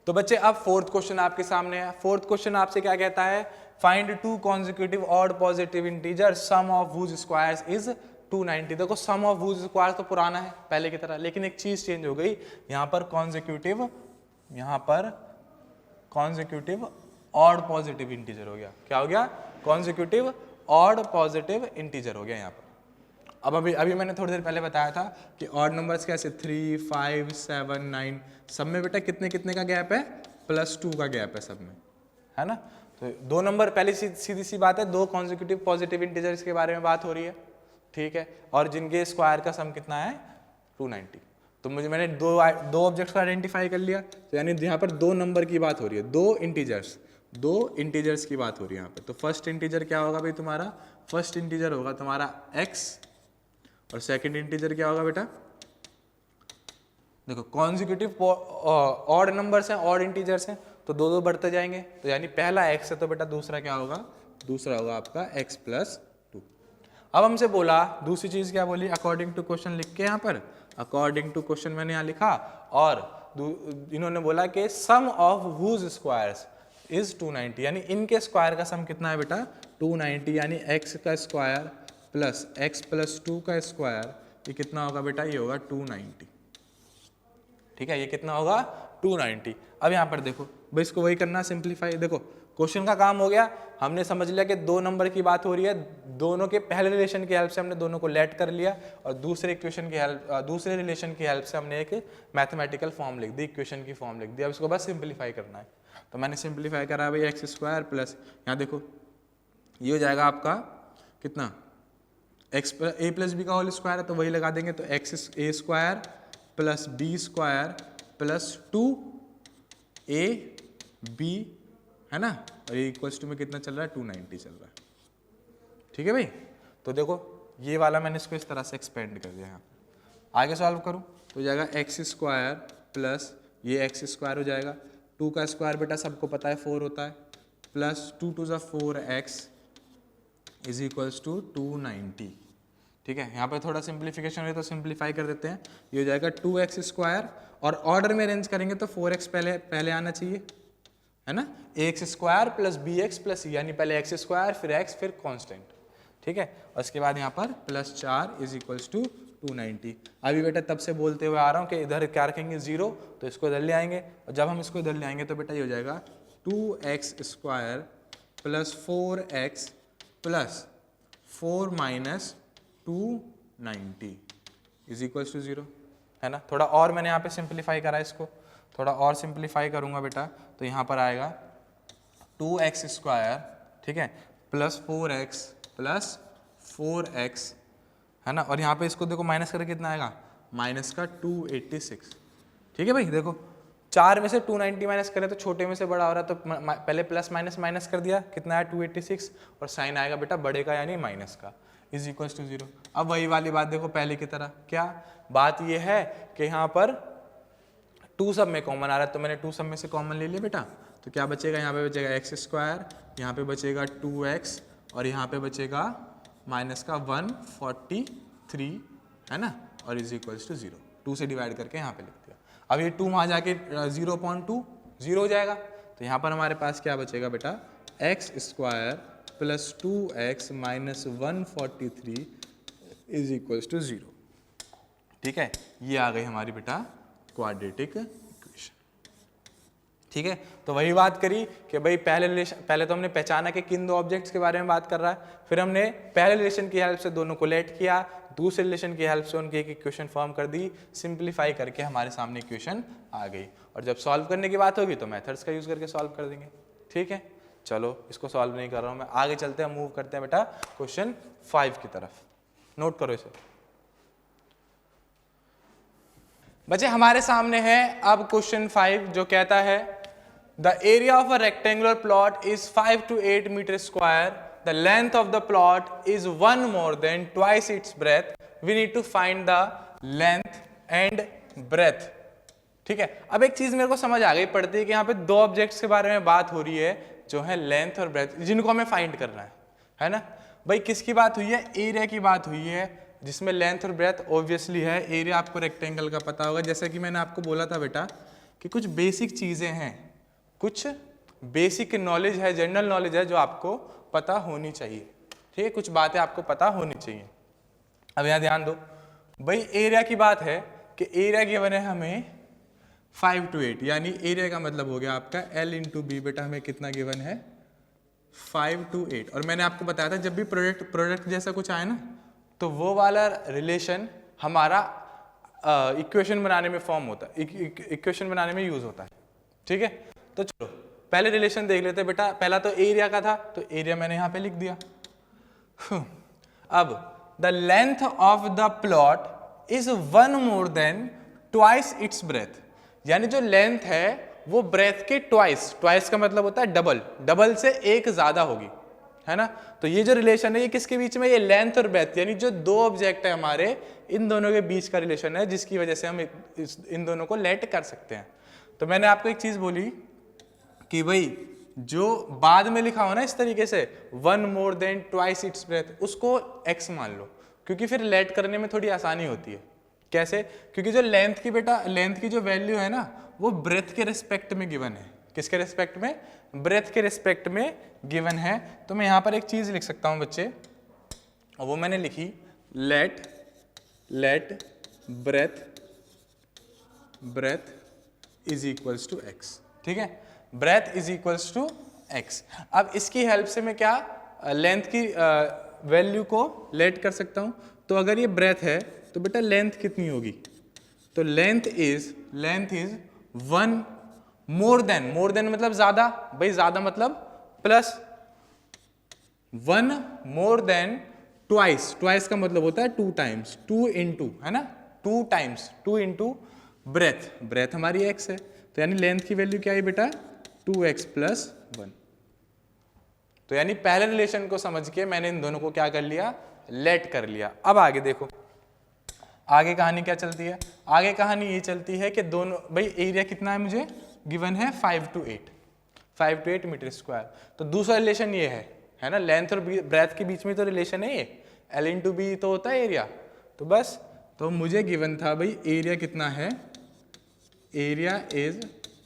[SPEAKER 1] तो बच्चे अब फोर्थ क्वेश्चन आपके सामने है। फोर्थ क्वेश्चन आपसे क्या कहता है, find 2 consecutive odd positive integer sum of whose squares is 290। देखो सम ऑफ whose स्क्वायर तो पुराना है पहले की तरह, लेकिन एक चीज चेंज हो गई, यहाँ पर कॉन्जिक्यूटिव ऑड पॉजिटिव इंटीजर हो गया। क्या हो गया, कॉन्जिक्यूटिव ऑड पॉजिटिव इंटीजर हो गया यहाँ पर। अब अभी मैंने थोड़ी देर पहले बताया था कि ऑड नंबर्स कैसे 3 5 7 9 सब में बेटा कितने कितने का गैप है, +2 का गैप है सब में, है ना। तो 2 नंबर, पहले सीधी सी बात है, 2 कॉन्जिक्यूटिव पॉजिटिव इंटीजर्स के बारे में बात हो रही है, ठीक है, और जिनके स्क्वायर का सम कितना है 290। तो मैंने दो ऑब्जेक्ट्स को आइडेंटिफाई कर लिया, तो यानी यहाँ पर 2 नंबर की बात हो रही है, 2 इंटीजर्स की बात हो रही है यहाँ पे। तो फर्स्ट इंटीजर क्या होगा भाई तुम्हारा, फर्स्ट इंटीजर होगा तुम्हारा x, और सेकंड इंटीजर क्या होगा बेटा, देखो कॉन्जिक्यूटिव ऑड नंबर्स हैं, ऑड इंटीजर्स हैं, तो 2 2 बढ़ते जाएंगे, तो यानी पहला x है तो बेटा दूसरा क्या होगा, दूसरा होगा आपका x + 2। अब हमसे बोला दूसरी चीज क्या बोली, अकॉर्डिंग टू क्वेश्चन लिख के यहाँ पर, अकॉर्डिंग टू क्वेश्चन मैंने यहाँ लिखा, और इन्होंने बोला कि सम ऑफ whose स्क्वायर्स इज 290, यानी इनके स्क्वायर का सम कितना है बेटा 290, यानी x का स्क्वायर प्लस x + 2 का स्क्वायर, ये कितना होगा बेटा, ये होगा 290, ठीक है, ये कितना होगा 290। अब यहाँ पर देखो भाई इसको वही करना, सिंप्लीफाई, देखो क्वेश्चन का काम हो गया, हमने समझ लिया कि 2 नंबर की बात हो रही है, दोनों के पहले रिलेशन की हेल्प से हमने दोनों को लेट कर लिया, और दूसरे रिलेशन की हेल्प से हमने एक मैथमेटिकल फॉर्म लिख दी, इक्वेशन की फॉर्म लिख दी। अब इसको बस सिंप्लीफाई करना है, तो मैंने सिंप्लीफाई करा भाई एक्स स्क्वायर प्लस, यहाँ देखो ये हो जाएगा आपका कितना, एक्स ए प्लस बी का होल स्क्वायर है तो वही लगा देंगे, तो x A square plus B square plus 2 A B, है ना, और ये इक्वल्स टू में कितना चल रहा है 290 चल रहा है, ठीक है भाई। तो देखो ये वाला मैंने इसको इस तरह से एक्सपेंड कर दिया, यहाँ आगे सॉल्व करूँ तो हो जाएगा एक्स स्क्वायर प्लस ये एक्स स्क्वायर हो जाएगा, 2 का स्क्वायर बेटा सबको पता है 4 होता है, plus 2 2 4x is equals to 290, ठीक है। यहाँ पर थोड़ा सिंप्लीफिकेशन है तो सिंप्लीफाई कर देते हैं, ये हो जाएगा 2x स्क्वायर, और ऑर्डर में अरेंज करेंगे तो 4x पहले आना चाहिए, है ना, ax square plus bx plus, यानी पहले x स्क्वायर फिर x फिर कांस्टेंट, ठीक है, और उसके बाद यहाँ पर +4 इज इक्वल्स टू 290। अभी बेटा तब से बोलते हुए आ रहा हूँ कि इधर क्या रखेंगे 0, तो इसको इधर ले आएंगे, और जब हम इसको इधर ले आएंगे तो बेटा ये हो जाएगा 2x square plus 4x plus 4 minus 290 is equals to 0, है ना। थोड़ा और मैंने यहाँ पे सिंप्लीफाई करा है, इसको थोड़ा और सिंप्लीफाई करूँगा बेटा, तो यहाँ पर आएगा 2x स्क्वायर, ठीक है, प्लस 4x प्लस 4x, है ना, और यहाँ पे इसको देखो माइनस करके कितना आएगा, माइनस का 286, ठीक है भाई। देखो 4 में से 290 माइनस करें तो छोटे में से बड़ा हो रहा है, तो पहले प्लस माइनस कर दिया, कितना है 286, और साइन आएगा बेटा बड़े का यानी माइनस का, इज इक्वल्स टू 0। अब वही वाली बात देखो पहले की तरह, क्या बात ये है कि यहाँ पर 2 सब में कॉमन आ रहा है, तो मैंने 2 सब में से कॉमन ले लिया बेटा, तो क्या बचेगा, यहाँ पे बचेगा एक्स स्क्वायर, यहाँ पे बचेगा 2x, और यहाँ पे बचेगा माइनस का 143, है ना, और इज इक्वल्स टू 0, 2 से डिवाइड करके यहाँ पे लिख दिया। अब ये 2 वहाँ जाके 0.20 हो जाएगा, तो यहाँ पर हमारे पास क्या बचेगा बेटा, x square plus 2x minus 143 is equals to 0, ठीक है। ये आ गई हमारी बेटा क्वाड्रेटिक इक्वेशन, ठीक है। तो वही बात करी कि भाई पहले तो हमने पहचाना कि किन दो ऑब्जेक्ट्स के बारे में बात कर रहा है, फिर हमने पहले रिलेशन की हेल्प से दोनों को लेट किया, दूसरे रिलेशन की हेल्प से उनकी एक इक्वेशन फॉर्म कर दी, सिंप्लीफाई करके हमारे सामने इक्वेशन आ गई। और जब सॉल्व करने की बात होगी तो मेथड्स का यूज करके सॉल्व कर देंगे। ठीक है, चलो इसको सॉल्व नहीं कर रहा हूं मैं, आगे चलते हैं, मूव करते हैं बेटा क्वेश्चन 5 की तरफ। नोट करो इसे बच्चे, हमारे सामने है अब क्वेश्चन 5 जो कहता है the area of a rectangular plot is 5 to 8 metre square, the length of the plot is 1 more than twice its breadth, we need to find the length and breadth। ठीक है, अब एक चीज मेरे को समझ आ गई पड़ती है कि यहाँ पे दो ऑब्जेक्ट्स के बारे में बात हो रही है जो है लेंथ और ब्रेथ, जिनको हमें फाइंड करना है ना भाई। किसकी बात हुई है? एरिया की बात हुई है, जिसमें लेंथ और ब्रेथ ऑब्वियसली है। एरिया आपको रेक्टेंगल का पता होगा, जैसे कि मैंने आपको बोला था बेटा कि कुछ बेसिक चीजें हैं, कुछ बेसिक नॉलेज है, जनरल नॉलेज है जो आपको पता होनी चाहिए। ठीक है, कुछ बातें आपको पता होनी चाहिए। अब यहां ध्यान दो भाई, एरिया की बात है कि एरिया गिवन है हमें 5 to 8, यानी एरिया का मतलब हो गया आपका L into B। बेटा हमें कितना गिवन है? 5 to 8। और मैंने आपको बताया था जब भी प्रोडक्ट जैसा कुछ आए ना तो वो वाला रिलेशन हमारा इक्वेशन बनाने में फॉर्म होता है, इक्वेशन बनाने में यूज होता है। ठीक है, तो चलो पहले रिलेशन देख लेते हैं बेटा। पहला तो एरिया का था, तो एरिया मैंने यहां पे लिख दिया। अब the length of the plot is 1 more than twice its breadth, यानी जो लेंथ है वो ब्रेथ के ट्वाइस का मतलब होता है डबल से एक ज्यादा होगी, है ना। तो ये जो रिलेशन है ये किसके बीच में? ये लेंथ और ब्रेथ, यानी जो दो ऑब्जेक्ट है हमारे, इन दोनों के बीच का रिलेशन है, जिसकी वजह से हम इन दोनों को लेट कर सकते हैं। तो मैंने आपको एक चीज बोली कि भाई जो बाद में लिखा हो ना इस तरीके से 1 more than twice its breadth, उसको x मान लो, क्योंकि फिर लेट करने में थोड़ी आसानी होती है। कैसे? क्योंकि जो लेंथ की बेटा, लेंथ की जो वैल्यू है ना वो ब्रेथ के रिस्पेक्ट में गिवन है। किसके रिस्पेक्ट में? ब्रेथ के रिस्पेक्ट में गिवन है। तो मैं यहां पर एक चीज लिख सकता हूं बच्चे, और वो मैंने लिखी let breadth is equals to x। ठीक है, breadth is equals to x। अब इसकी हेल्प से मैं क्या लेंथ की वैल्यू को लेट कर सकता हूं। तो अगर ये ब्रेथ है तो बेटा लेंथ कितनी होगी? तो लेंथ इज 1 more than मतलब ज्यादा, भाई ज्यादा मतलब प्लस 1 more than ट्वाइस का मतलब होता है 2 times, 2 into, है ना, 2 times, 2 into ब्रेथ हमारी x है, तो यानी लेंथ की वैल्यू क्या है बेटा? 2x + 1। तो यानी पहले रिलेशन को समझ के मैंने इन दोनों को क्या कर लिया? लेट कर लिया। अब आगे देखो, आगे कहानी क्या चलती है? आगे कहानी ये चलती है कि दोनों, भाई एरिया कितना है मुझे गिवन है? 5 to 8 मीटर स्क्वायर। तो दूसरा रिलेशन ये है ना, लेंथ और ब्रेथ के बीच में तो रिलेशन है ये, L into B तो होता है एरिया। तो बस, तो मुझे गिवन था भाई एरिया कितना है? Area is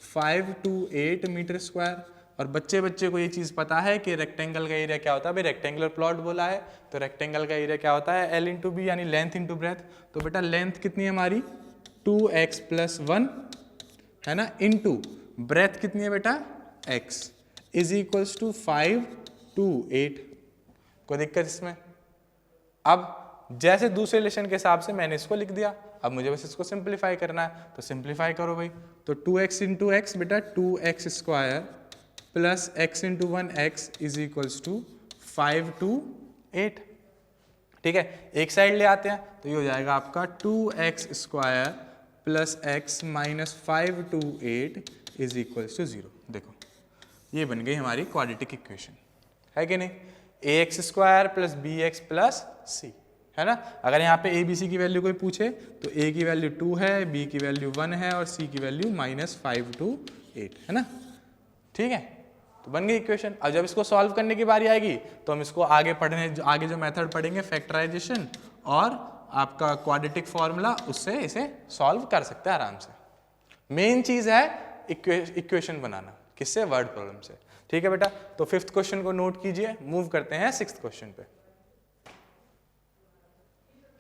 [SPEAKER 1] 5 to 8 metre square. और बच्चे को ये चीज पता है कि रेक्टेंगल का एरिया क्या होता है। भाई रेक्टेंगुलर प्लॉट बोला है तो रेक्टेंगल का एरिया क्या होता है? L into B, यानी लेंथ इंटू ब्रेथ। तो बेटा लेंथ कितनी है हमारी? 2x + 1, है ना, इंटू ब्रेथ कितनी है बेटा? x is equals to 5 to 8। कोई दिक्कत इसमें? अब जैसे दूसरे रिलेशन के हिसाब से मैंने इसको लिख दिया, अब मुझे बस इसको सिंप्लीफाई करना है, तो सिंप्लीफाई करो भाई। तो 2x into x बेटा 2x² plus x into 1x is equals to 5 to 8। ठीक है, एक साइड ले आते हैं तो ये हो जाएगा आपका 2x² plus x minus 5 to 8 is equals to 0। देखो ये बन गई हमारी क्वाड्रेटिक इक्वेशन, है कि नहीं? ax² plus bx plus c, है ना। अगर यहाँ पे a b c की वैल्यू कोई पूछे तो a की वैल्यू 2 है, b की वैल्यू 1 है और c की वैल्यू -5 to 8, है ना। ठीक है, तो बन गई इक्वेशन। अब जब इसको सॉल्व करने की बारी आएगी तो हम इसको आगे जो मेथड पढ़ेंगे फैक्टराइजेशन और आपका क्वाड्रेटिक फॉर्मूला, उससे इसे सॉल्व कर सकते हैं आराम से। मेन चीज है इक्वेशन बनाना, किससे? वर्ड प्रॉब्लम से। ठीक है बेटा, तो 5th क्वेश्चन को नोट कीजिए, मूव करते हैं 6th क्वेश्चन पे।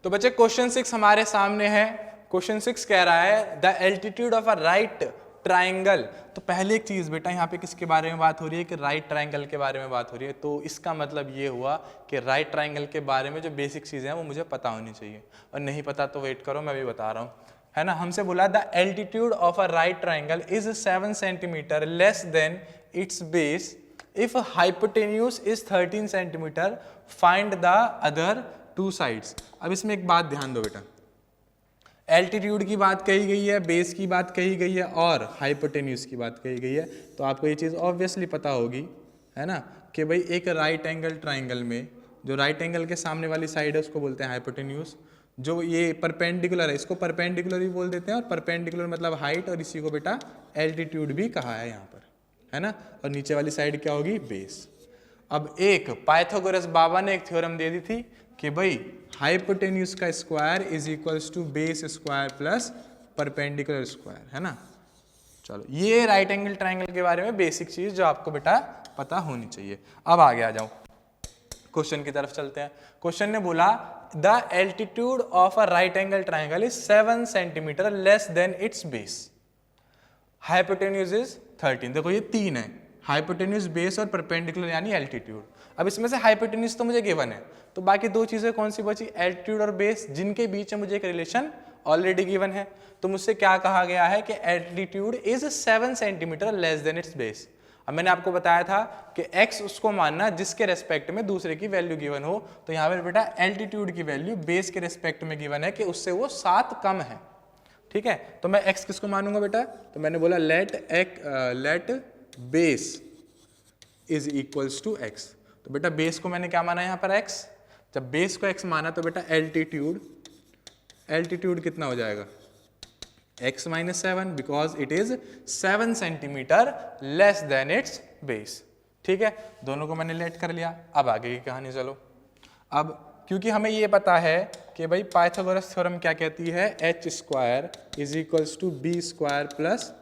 [SPEAKER 1] तो बच्चे क्वेश्चन 6 हमारे सामने है। क्वेश्चन 6 कह रहा है the altitude of a right triangle, तो पहले एक चीज़ बेटा यहाँ पे किसके बारे में बात हो रही है कि राइट ट्राइंगल के बारे में बात हो रही है। तो इसका मतलब ये हुआ कि राइट ट्राइंगल के बारे में जो बेसिक चीज़ें हैं वो मुझे पता होनी चाहिए, और नहीं पता तो वेट करो मैं भी बता रहा हूँ, है ना। हमसे बोला the altitude of a right triangle is 7 centimetre less than it's base if hypotenuse is 13 centimetre, find the other 2 sides. अब इसमें एक बात ध्यान दो बेटा, एल्टीट्यूड की बात कही गई है, बेस की बात कही गई है और हाइपोटेन्यूज की बात कही गई है, तो आपको ये चीज़ ऑब्वियसली पता होगी, है ना, कि भाई एक राइट एंगल ट्राइंगल में जो राइट एंगल के सामने वाली साइड है उसको बोलते हैं हाइपोटेन्यूज, जो ये परपेंडिकुलर है इसको परपेंडिकुलर भी बोल देते हैं, और परपेंडिकुलर मतलब हाइट, और इसी को बेटा एल्टीट्यूड भी कहा है यहाँ पर, है ना। और नीचे वाली साइड क्या होगी, बेस। अब एक पाइथागोरस बाबा ने एक थ्योरम दे दी थी कि भाई हाइपोटेन्यूज का square is equals to base square plus perpendicular square, है ना। चलो ये राइट एंगल ट्राइंगल के बारे में बेसिक चीज जो आपको बेटा पता होनी चाहिए। अब आगे आ जाओ, क्वेश्चन की तरफ चलते हैं। क्वेश्चन ने बोला the altitude of a right angle triangle is 7 centimetre less than it's base, hypotenuse is 13। देखो ये 3 है, हाइपोटेन्यूज, बेस और परपेंडिकुलर यानी एल्टीट्यूड। अब इसमें से हाइपोटेन्यूज तो मुझे गिवन है, तो बाकी 2 चीजें कौन सी बची, एल्टीट्यूड और बेस, जिनके बीच में मुझे एक रिलेशन ऑलरेडी गिवन है। तो मुझसे क्या कहा गया है कि altitude is 7 centimetre less than it's base. अब मैंने आपको बताया था कि x उसको मानना जिसके रेस्पेक्ट में दूसरे की वैल्यू गिवन हो, तो यहाँ पर बेटा एल्टीट्यूड की वैल्यू बेस के रेस्पेक्ट में गिवन है कि उससे वो 7 कम है, ठीक है। तो मैं x किसको मानूंगा बेटा, तो मैंने बोला let base is equals to x, तो बेटा बेस को मैंने क्या माना यहाँ पर x, जब बेस को x माना तो बेटा एल्टीट्यूड कितना हो जाएगा, x minus 7, because it is 7 centimetre less than it's base, ठीक है। दोनों को मैंने लेट कर लिया। अब आगे की कहानी चलो। अब क्योंकि हमें ये पता है कि भाई पाइथागोरस थ्योरम क्या कहती है, h square is equals to B square plus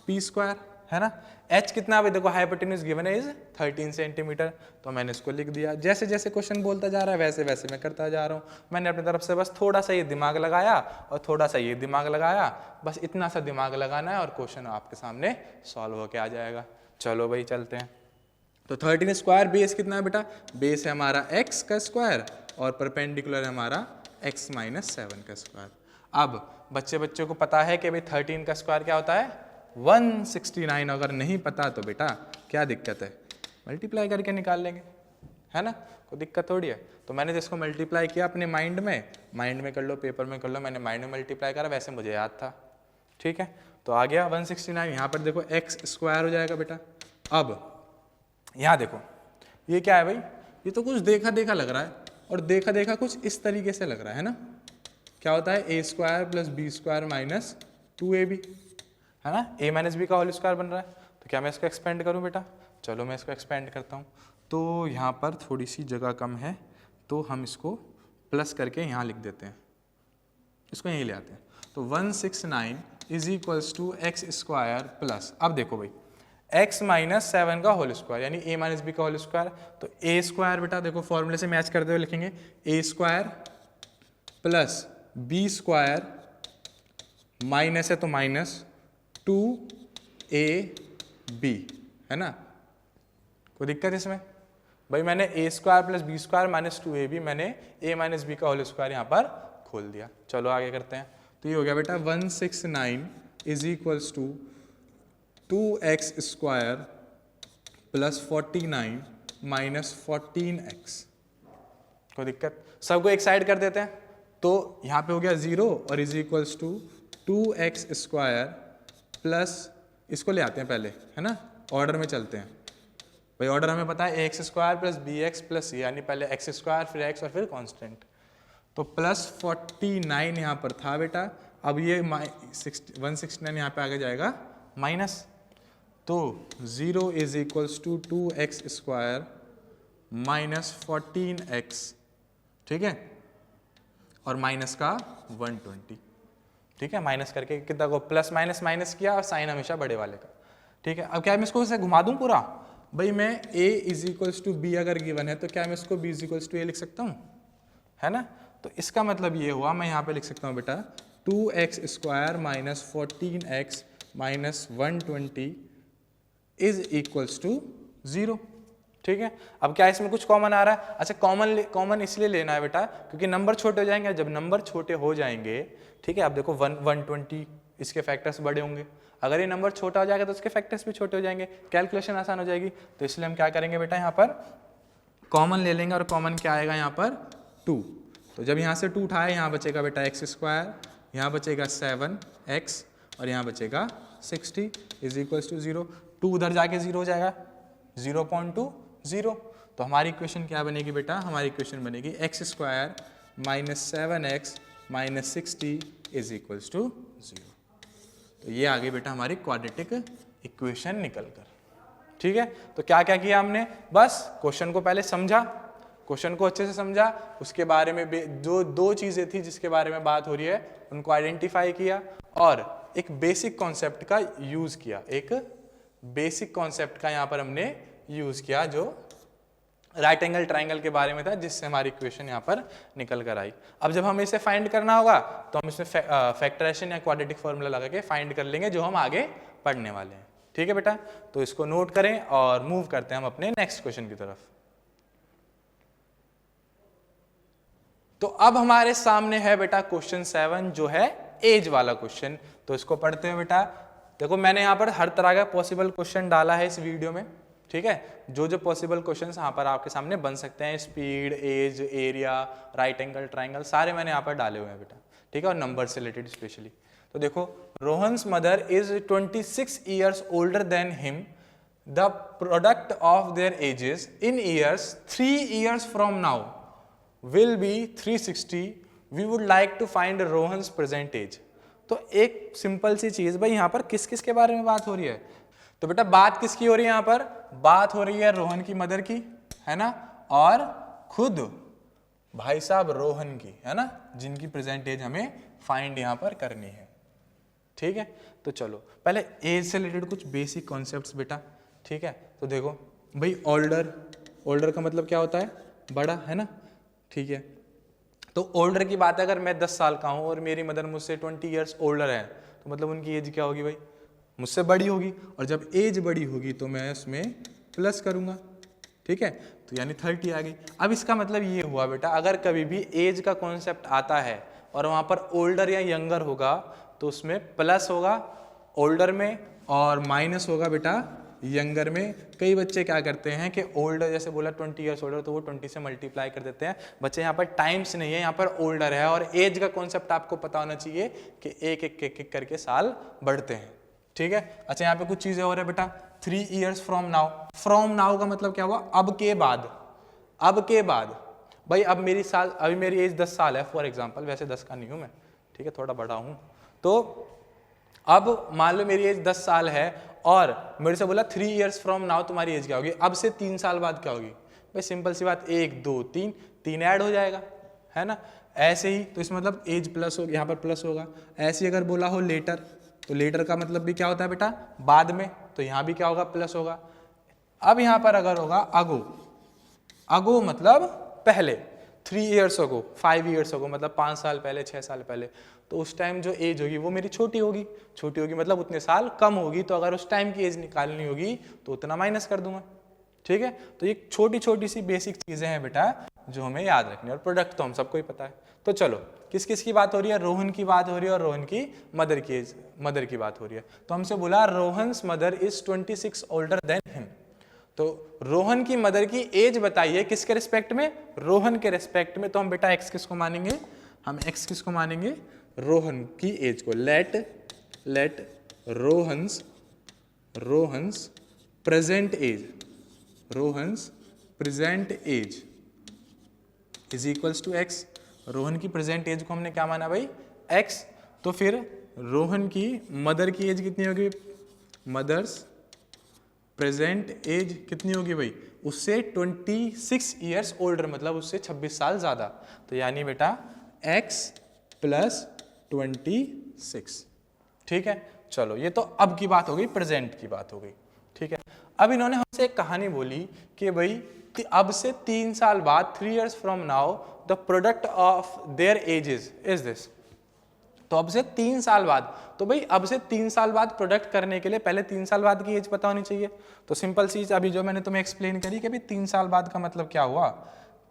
[SPEAKER 1] P square, है ना। h कितना, अभी देखो हाइपोटेन्यूज गिवन है इज 13 सेंटीमीटर, तो मैंने इसको लिख दिया। जैसे जैसे क्वेश्चन बोलता जा रहा है वैसे वैसे मैं करता जा रहा हूँ। मैंने अपनी तरफ से बस थोड़ा सा ये दिमाग लगाया और थोड़ा सा ये दिमाग लगाया, बस इतना सा दिमाग लगाना है और क्वेश्चन आपके सामने सॉल्व होके आ जाएगा। चलो भाई चलते हैं। तो 13 स्क्वायर, बेस कितना है बेटा, बेस है हमारा x का स्क्वायर और परपेंडिकुलर है हमारा x माइनस 7 का स्क्वायर। अब बच्चे को पता है कि भाई 13 का स्क्वायर क्या होता है 169, अगर नहीं पता तो बेटा क्या दिक्कत है, मल्टीप्लाई करके निकाल लेंगे, है ना, कोई दिक्कत थोड़ी है। तो मैंने जिसको मल्टीप्लाई किया अपने माइंड में कर लो, पेपर में कर लो, मैंने माइंड में मल्टीप्लाई करा, वैसे मुझे याद था, ठीक है। तो आ गया 169, यहाँ पर देखो x स्क्वायर हो जाएगा बेटा। अब यहाँ देखो ये क्या है भाई, ये तो कुछ देखा देखा लग रहा है, और देखा देखा कुछ इस तरीके से लग रहा है ना, क्या होता है a square plus B square minus 2ab, है ना, a माइनस बी का होल स्क्वायर बन रहा है। तो क्या मैं इसको एक्सपेंड करूँ बेटा, चलो मैं इसको एक्सपेंड करता हूँ। तो यहाँ पर थोड़ी सी जगह कम है, तो हम इसको प्लस करके यहाँ लिख देते हैं, इसको यहीं ले आते हैं। तो 169 is equals to x square plus, अब देखो भाई x माइनस 7 का होल स्क्वायर यानी a माइनस बी का होल स्क्वायर, तो a स्क्वायर बेटा देखो फॉर्मूले से मैच करते हुए लिखेंगे a square plus b square minus है तो माइनस 2ab, है ना। कोई दिक्कत इसमें भाई, मैंने a square plus B square minus 2ab, मैंने a माइनस बी का होल स्क्वायर यहाँ पर खोल दिया। चलो आगे करते हैं। तो ये हो गया बेटा 169 is equals to 2x square plus 49 minus 14x। कोई दिक्कत, सबको एक साइड कर देते हैं, तो यहाँ पे हो गया 0 और is equals to 2x square plus, इसको ले आते हैं पहले, है ना, ऑर्डर में चलते हैं भाई। ऑर्डर हमें पता है ax square plus b x plus यानी पहले x स्क्वायर फिर x और फिर कांस्टेंट, तो प्लस 49 यहाँ पर था बेटा। अब ये 169 यहाँ पे आगे जाएगा माइनस, तो 0 is equals to 2x square minus 14x, ठीक है, और माइनस का 120, ठीक है। माइनस करके कितना को प्लस माइनस माइनस किया, और साइन हमेशा बड़े वाले का, ठीक है। अब क्या मैं इसको घुमा दूं पूरा भाई, मैं a is equals to b अगर गिवन है तो क्या मैं इसको b is equals to a लिख सकता हूँ, है ना। तो इसका मतलब ये हुआ, मैं यहाँ पे लिख सकता हूँ बेटा 2x square minus 14x minus 120 is equals to 0। ठीक है, अब क्या इसमें कुछ कॉमन आ रहा है? अच्छा, कॉमन इसलिए लेना है बेटा क्योंकि नंबर छोटे हो जाएंगे। जब नंबर छोटे हो जाएंगे, ठीक है, आप देखो 120 इसके फैक्टर्स बड़े होंगे, अगर ये नंबर छोटा हो जाएगा तो उसके फैक्टर्स भी छोटे हो जाएंगे, कैलकुलेशन आसान हो जाएगी। तो इसलिए हम क्या करेंगे बेटा, यहाँ पर कॉमन ले लेंगे और कॉमन क्या आएगा यहाँ पर 2। तो जब यहाँ से 2 उठाए, यहाँ बचेगा बेटा x², यहाँ बचेगा 7x और यहाँ बचेगा 60 इज इक्वल्स टू 0। 2 उधर जाके 0 हो जाएगा, 0.20। तो हमारी इक्वेशन क्या बनेगी बेटा, हमारी इक्वेशन बनेगी x² minus 7x minus 60 is equals to 0। तो ये आ गई बेटा हमारी क्वाड्रेटिक इक्वेशन निकल कर। ठीक है, तो क्या क्या किया हमने, बस क्वेश्चन को पहले समझा, क्वेश्चन को अच्छे से समझा, उसके बारे में जो दो चीजें थी जिसके बारे में बात हो रही है उनको आइडेंटिफाई किया और एक बेसिक कॉन्सेप्ट का यूज किया, एक बेसिक कॉन्सेप्ट का यहाँ पर हमने यूज किया जो राइट एंगल ट्राइंगल के बारे में था, जिससे हमारी इक्वेशन यहाँ पर निकल कर आई। अब जब हमें इसे फाइंड करना होगा तो हम इसमें फैक्टराइजेशन या क्वाड्रेटिक फॉर्मूला लगा के फाइंड कर लेंगे जो हम आगे पढ़ने वाले हैं। ठीक है बेटा, तो इसको नोट करें और मूव करते हैं हम अपने नेक्स्ट क्वेश्चन की तरफ। तो अब हमारे सामने है बेटा क्वेश्चन 7 जो है एज वाला क्वेश्चन। तो इसको पढ़ते हैं बेटा। देखो मैंने यहाँ पर हर तरह का पॉसिबल क्वेश्चन डाला है इस वीडियो में। ठीक है, जो जो पॉसिबल क्वेश्चंस यहाँ पर आपके सामने बन सकते हैं, speed, age, area, right angle triangle, सारे मैंने यहाँ पर डाले हुए हैं बेटा। ठीक है, और नंबर से रिलेटेड स्पेशली। तो देखो, Rohan's mother is 26 years older than him, the product of their ages in years 3 years from now will be 360, we would like to find Rohan's present age. तो एक सिंपल सी चीज भाई, यहाँ पर किस किस के बारे में बात हो रही है? तो बेटा बात किसकी हो रही है? यहाँ पर बात हो रही है रोहन की मदर की, है ना, और खुद भाई साहब रोहन की, है ना, जिनकी प्रेजेंट एज हमें फाइंड यहाँ पर करनी है। ठीक है, तो चलो पहले एज से रिलेटेड कुछ बेसिक कॉन्सेप्ट्स बेटा। ठीक है, तो देखो भाई, ओल्डर का मतलब क्या होता है? बड़ा, है ना। ठीक है, तो ओल्डर की बात है, अगर मैं 10 साल का हूं और मेरी मदर मुझसे 20 ईयर्स ओल्डर है, तो मतलब उनकी एज क्या होगी भाई? मुझसे बड़ी होगी। और जब एज बड़ी होगी तो मैं उसमें प्लस करूंगा। ठीक है, तो यानी 30 आ गई। अब इसका मतलब ये हुआ बेटा, अगर कभी भी एज का कॉन्सेप्ट आता है और वहां पर ओल्डर या यंगर होगा तो उसमें प्लस होगा ओल्डर में और माइनस होगा बेटा यंगर में। कई बच्चे क्या करते हैं कि ओल्डर, जैसे बोला 20 ईयर्स ओल्डर, तो वो 20 से मल्टीप्लाई कर देते हैं। बच्चे यहाँ पर टाइम्स नहीं है, यहाँ पर ओल्डर है। और एज का कॉन्सेप्ट आपको पता होना चाहिए कि एक एक एक एक करके साल बढ़ते हैं। ठीक है, अच्छा यहाँ पे कुछ चीजें हो रही है बेटा। 3 years from now, from now का मतलब क्या हुआ? अब के बाद। अब के बाद भाई, अब अभी मेरी एज 10 साल है फॉर एग्जाम्पल, वैसे 10 का नहीं हूं मैं, ठीक है, थोड़ा बड़ा हूं। तो अब मान लो मेरी एज 10 साल है और मेरे से बोला 3 ईयर्स फ्रॉम नाउ तुम्हारी एज क्या होगी? अब से 3 साल बाद क्या होगी? भाई सिंपल सी बात, 1 2 3 ऐड हो जाएगा, है ना। ऐसे ही तो इसमें मतलब एज प्लस होगी, यहाँ पर प्लस होगा। ऐसे ही अगर बोला हो लेटर, तो लेटर का मतलब भी क्या होता है बेटा? बाद में। तो यहाँ भी क्या होगा? प्लस होगा। अब यहाँ पर अगर होगा अगो, अगो मतलब पहले, 3 ईयर्स अगो, 5 ईयर्स अगो मतलब 5 साल पहले, 6 साल पहले, तो उस टाइम जो एज होगी वो मेरी छोटी होगी। छोटी होगी मतलब उतने साल कम होगी। तो अगर उस टाइम की एज निकालनी होगी तो उतना माइनस कर दूंगा। ठीक है, तो ये छोटी छोटी सी बेसिक चीजें हैं बेटा जो हमें याद रखनी है। और प्रोडक्ट तो हम सबको ही पता है। तो चलो, किस किस की बात हो रही है? रोहन की बात हो रही है और रोहन की मदर की एज, मदर की बात हो रही है। तो हमसे बोला Rohan's mother is 26 older than him. तो रोहन की मदर की एज बताइए किसके रिस्पेक्ट में? रोहन के रिस्पेक्ट में। तो हम बेटा एक्स किसको मानेंगे? हम एक्स किसको मानेंगे? रोहन की एज को। Let Rohan's present age, Rohan's present age is equals to x. Rohan की प्रेजेंट एज को हमने क्या माना भाई? एक्स। तो फिर रोहन की मदर की एज कितनी होगी? मदर्स प्रेजेंट एज कितनी होगी भाई? उससे 26 ईयर्स ओल्डर, मतलब उससे 26 साल ज्यादा। तो यानी बेटा x प्लस 26। ठीक है, चलो ये तो अब की बात हो गई, प्रेजेंट की बात हो गई। ठीक है, अब इन्होंने हमसे एक कहानी बोली कि भाई अब से 3 साल बाद, 3 years from now, the product of their edges is this. तो अब से 3 साल बाद, तो भाई अब से 3 साल बाद प्रोडक्ट करने के लिए पहले 3 साल बाद की एज पता होनी चाहिए। तो सिंपल चीज अभी जो मैंने तुम्हें एक्सप्लेन करी कि भाई 3 साल बाद का मतलब क्या हुआ।